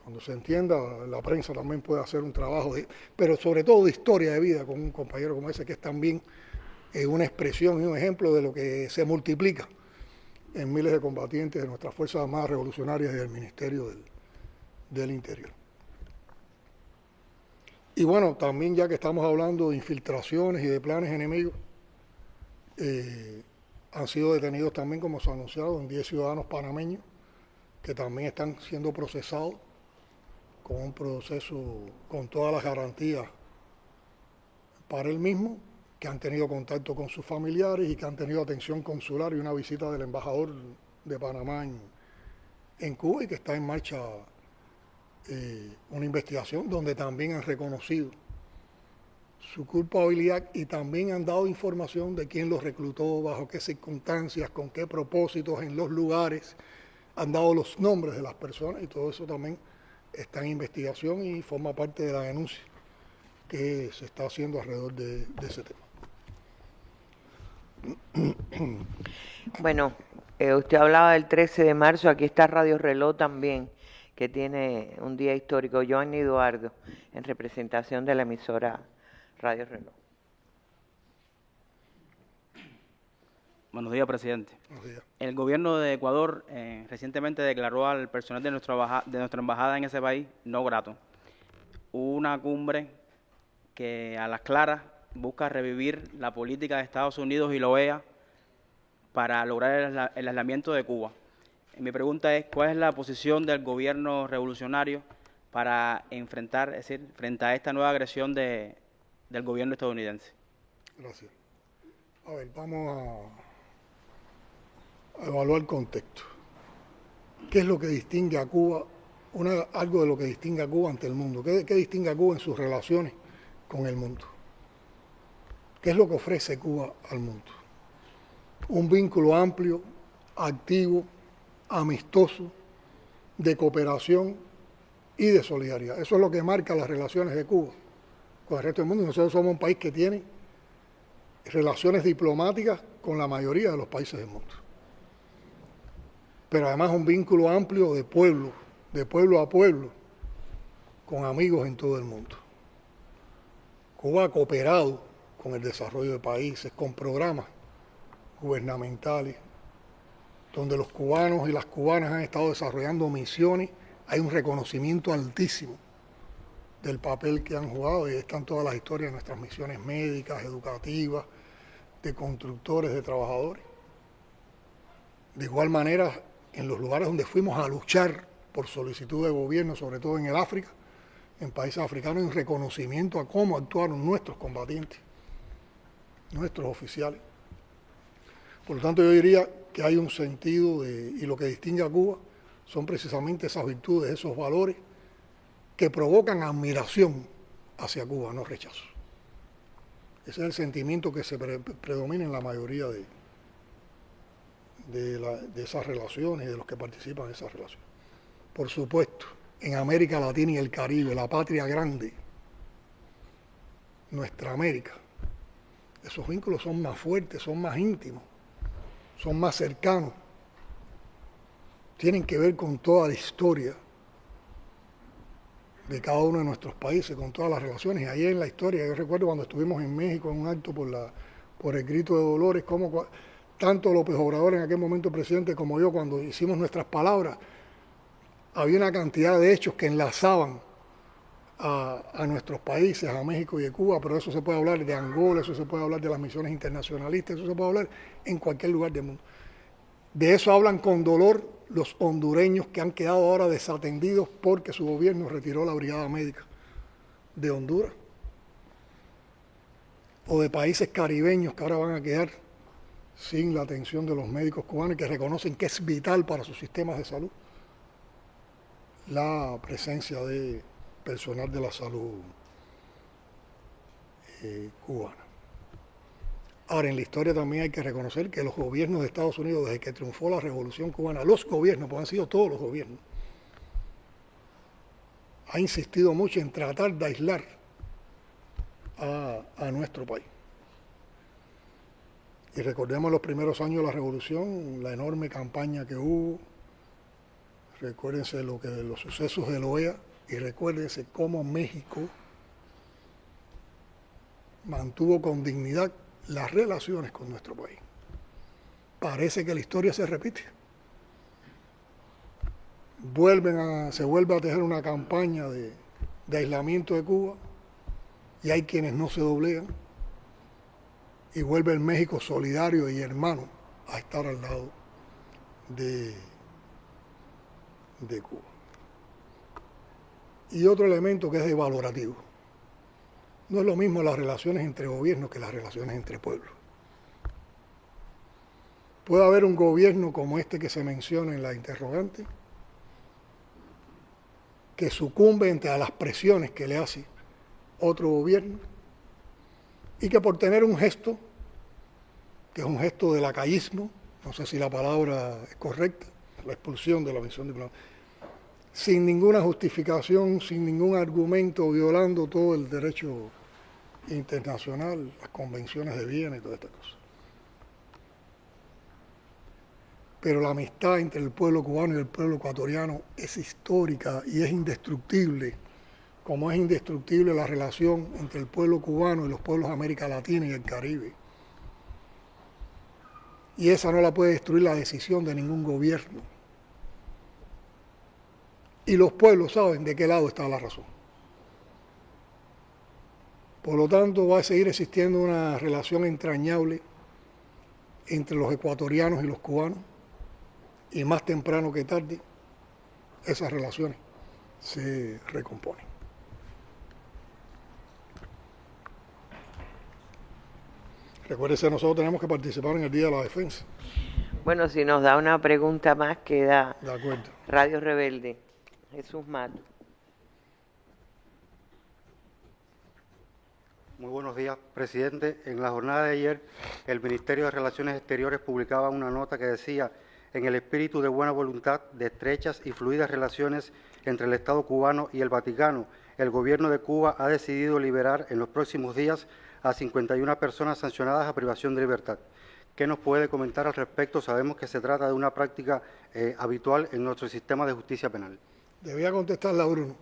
Cuando se entienda, la prensa también puede hacer un trabajo, pero sobre todo de historia de vida con un compañero como ese, que es también una expresión y un ejemplo de lo que se multiplica en miles de combatientes de nuestras Fuerzas Armadas Revolucionarias y del Ministerio del Interior. Y bueno, también ya que estamos hablando de infiltraciones y de planes enemigos, han sido detenidos también, como se ha anunciado, 10 ciudadanos panameños que también están siendo procesados con un proceso con todas las garantías para el mismo, que han tenido contacto con sus familiares y que han tenido atención consular y una visita del embajador de Panamá en Cuba, y que está en marcha una investigación donde también han reconocido su culpabilidad y también han dado información de quién los reclutó, bajo qué circunstancias, con qué propósitos, en los lugares, han dado los nombres de las personas, y todo eso también está en investigación y forma parte de la denuncia que se está haciendo alrededor de ese tema. Bueno, usted hablaba del 13 de marzo, aquí está Radio Reloj también, que tiene un día histórico, Joanny Eduardo, en representación de la emisora Radio Reloj. Buenos días, presidente. Buenos días. El gobierno de Ecuador recientemente declaró al personal de nuestra embajada en ese país no grato. Hubo una cumbre que a las claras busca revivir la política de Estados Unidos y la OEA para lograr el aislamiento de Cuba. Mi pregunta es, ¿cuál es la posición del gobierno revolucionario para enfrentar, es decir, frente a esta nueva agresión del gobierno estadounidense? Gracias. A ver, vamos a evaluar el contexto. ¿Qué es lo que distingue a Cuba? Algo de lo que distingue a Cuba ante el mundo. ¿Qué distingue a Cuba en sus relaciones con el mundo? ¿Qué es lo que ofrece Cuba al mundo? Un vínculo amplio, activo, amistoso, de cooperación y de solidaridad. Eso es lo que marca las relaciones de Cuba con el resto del mundo. Y nosotros somos un país que tiene relaciones diplomáticas con la mayoría de los países del mundo. Pero además un vínculo amplio de pueblo a pueblo, con amigos en todo el mundo. Cuba ha cooperado con el desarrollo de países, con programas gubernamentales, donde los cubanos y las cubanas han estado desarrollando misiones. Hay un reconocimiento altísimo del papel que han jugado, y están todas las historias de nuestras misiones médicas, educativas, de constructores, de trabajadores. De igual manera, en los lugares donde fuimos a luchar por solicitud de gobierno, sobre todo en el África, en países africanos, hay un reconocimiento a cómo actuaron nuestros combatientes, nuestros oficiales. Por lo tanto, yo diría que hay un sentido y lo que distingue a Cuba son precisamente esas virtudes, esos valores que provocan admiración hacia Cuba, no rechazo. Ese es el sentimiento que se predomina en la mayoría de esas relaciones y de los que participan en esas relaciones. Por supuesto, en América Latina y el Caribe, la patria grande, nuestra América, esos vínculos son más fuertes, son más íntimos, son más cercanos, tienen que ver con toda la historia de cada uno de nuestros países, con todas las relaciones. Y ahí en la historia, yo recuerdo cuando estuvimos en México en un acto por el grito de Dolores, como tanto López Obrador en aquel momento presidente como yo, cuando hicimos nuestras palabras, había una cantidad de hechos que enlazaban a nuestros países, a México y a Cuba, pero eso se puede hablar de Angola, eso se puede hablar de las misiones internacionalistas, eso se puede hablar en cualquier lugar del mundo. De eso hablan con dolor los hondureños que han quedado ahora desatendidos porque su gobierno retiró la brigada médica de Honduras, o de países caribeños que ahora van a quedar sin la atención de los médicos cubanos, que reconocen que es vital para sus sistemas de salud la presencia de personal de la salud cubana. Ahora, en la historia también hay que reconocer que los gobiernos de Estados Unidos, desde que triunfó la Revolución Cubana, los gobiernos, pues han sido todos los gobiernos, ha insistido mucho en tratar de aislar a nuestro país. Y recordemos los primeros años de la Revolución, la enorme campaña que hubo, recuérdense los sucesos de la OEA y recuérdense cómo México mantuvo con dignidad las relaciones con nuestro país. Parece que la historia se repite. Se vuelve a tejer una campaña de aislamiento de Cuba y hay quienes no se doblegan y vuelve el México solidario y hermano a estar al lado de Cuba. Y otro elemento que es devalorativo. No es lo mismo las relaciones entre gobiernos que las relaciones entre pueblos. Puede haber un gobierno como este que se menciona en la interrogante, que sucumbe ante las presiones que le hace otro gobierno y que por tener un gesto, que es un gesto de lacayismo, no sé si la palabra es correcta, la expulsión de la misión diplomática, sin ninguna justificación, sin ningún argumento, violando todo el derecho internacional, las convenciones de Viena y todas estas cosas. Pero la amistad entre el pueblo cubano y el pueblo ecuatoriano es histórica y es indestructible, como es indestructible la relación entre el pueblo cubano y los pueblos de América Latina y el Caribe. Y esa no la puede destruir la decisión de ningún gobierno. Y los pueblos saben de qué lado está la razón. Por lo tanto, va a seguir existiendo una relación entrañable entre los ecuatorianos y los cubanos, y más temprano que tarde, esas relaciones se recomponen. Recuérdese, nosotros tenemos que participar en el Día de la Defensa. Bueno, si nos da una pregunta más, queda De acuerdo. Radio Rebelde. Jesús Mato. Muy buenos días, presidente. En la jornada de ayer, el Ministerio de Relaciones Exteriores publicaba una nota que decía: en el espíritu de buena voluntad, de estrechas y fluidas relaciones entre el Estado cubano y el Vaticano, el Gobierno de Cuba ha decidido liberar en los próximos días a 51 personas sancionadas a privación de libertad. ¿Qué nos puede comentar al respecto? Sabemos que se trata de una práctica habitual en nuestro sistema de justicia penal. Debía contestarle a Bruno.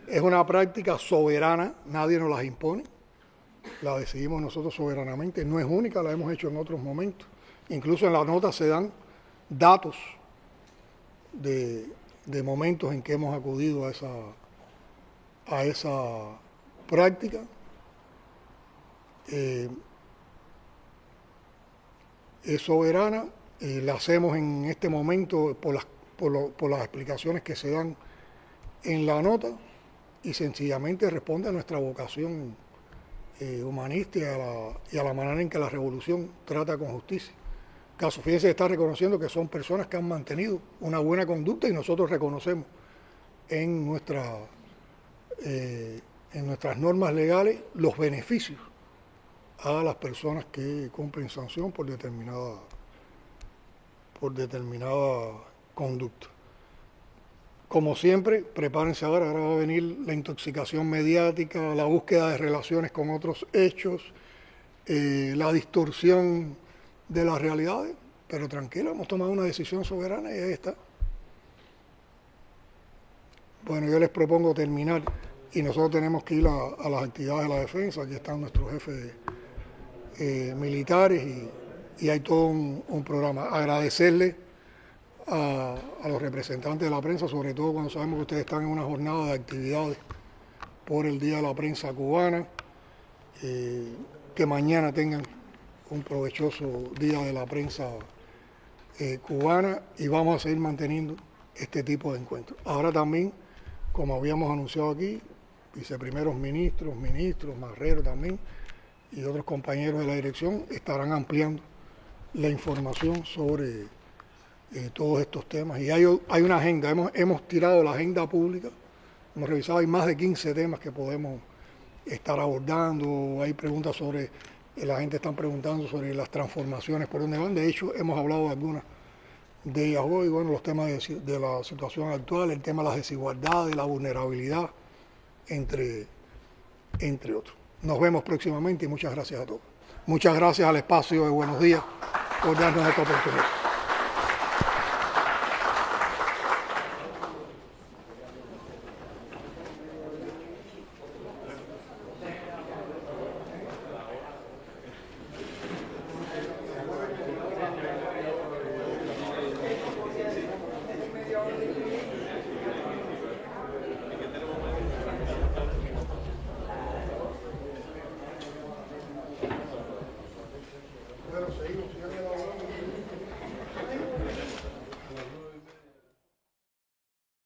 Es una práctica soberana, nadie nos las impone, la decidimos nosotros soberanamente, no es única, la hemos hecho en otros momentos. Incluso en la nota se dan datos de momentos en que hemos acudido a esa práctica. Es soberana, la hacemos en este momento por las explicaciones que se dan en la nota y sencillamente responde a nuestra vocación humanista y a la manera en que la revolución trata con justicia. Caso, fíjense, está reconociendo que son personas que han mantenido una buena conducta y nosotros reconocemos en nuestras normas legales los beneficios a las personas que cumplen sanción por determinada conducta. Como siempre, prepárense ahora va a venir la intoxicación mediática, la búsqueda de relaciones con otros hechos, la distorsión de las realidades, pero tranquilo, hemos tomado una decisión soberana y ahí está. Bueno, yo les propongo terminar y nosotros tenemos que ir a las actividades de la defensa, aquí están nuestros jefes militares y hay todo un programa. Agradecerle a los representantes de la prensa, sobre todo cuando sabemos que ustedes están en una jornada de actividades por el Día de la Prensa Cubana, que mañana tengan un provechoso Día de la Prensa Cubana y vamos a seguir manteniendo este tipo de encuentros. Ahora también, como habíamos anunciado aquí, viceprimeros ministros, Marrero también, y otros compañeros de la dirección estarán ampliando la información sobre todos estos temas. Y hay una agenda, hemos tirado la agenda pública, hemos revisado, hay más de 15 temas que podemos estar abordando, hay preguntas sobre, la gente está preguntando sobre las transformaciones, por dónde van. De hecho, hemos hablado de algunas de ellas hoy, bueno, los temas de la situación actual, el tema de las desigualdades, la vulnerabilidad, entre otros. Nos vemos próximamente y muchas gracias a todos. Muchas gracias al espacio de Buenos Días por darnos esta oportunidad. Dios,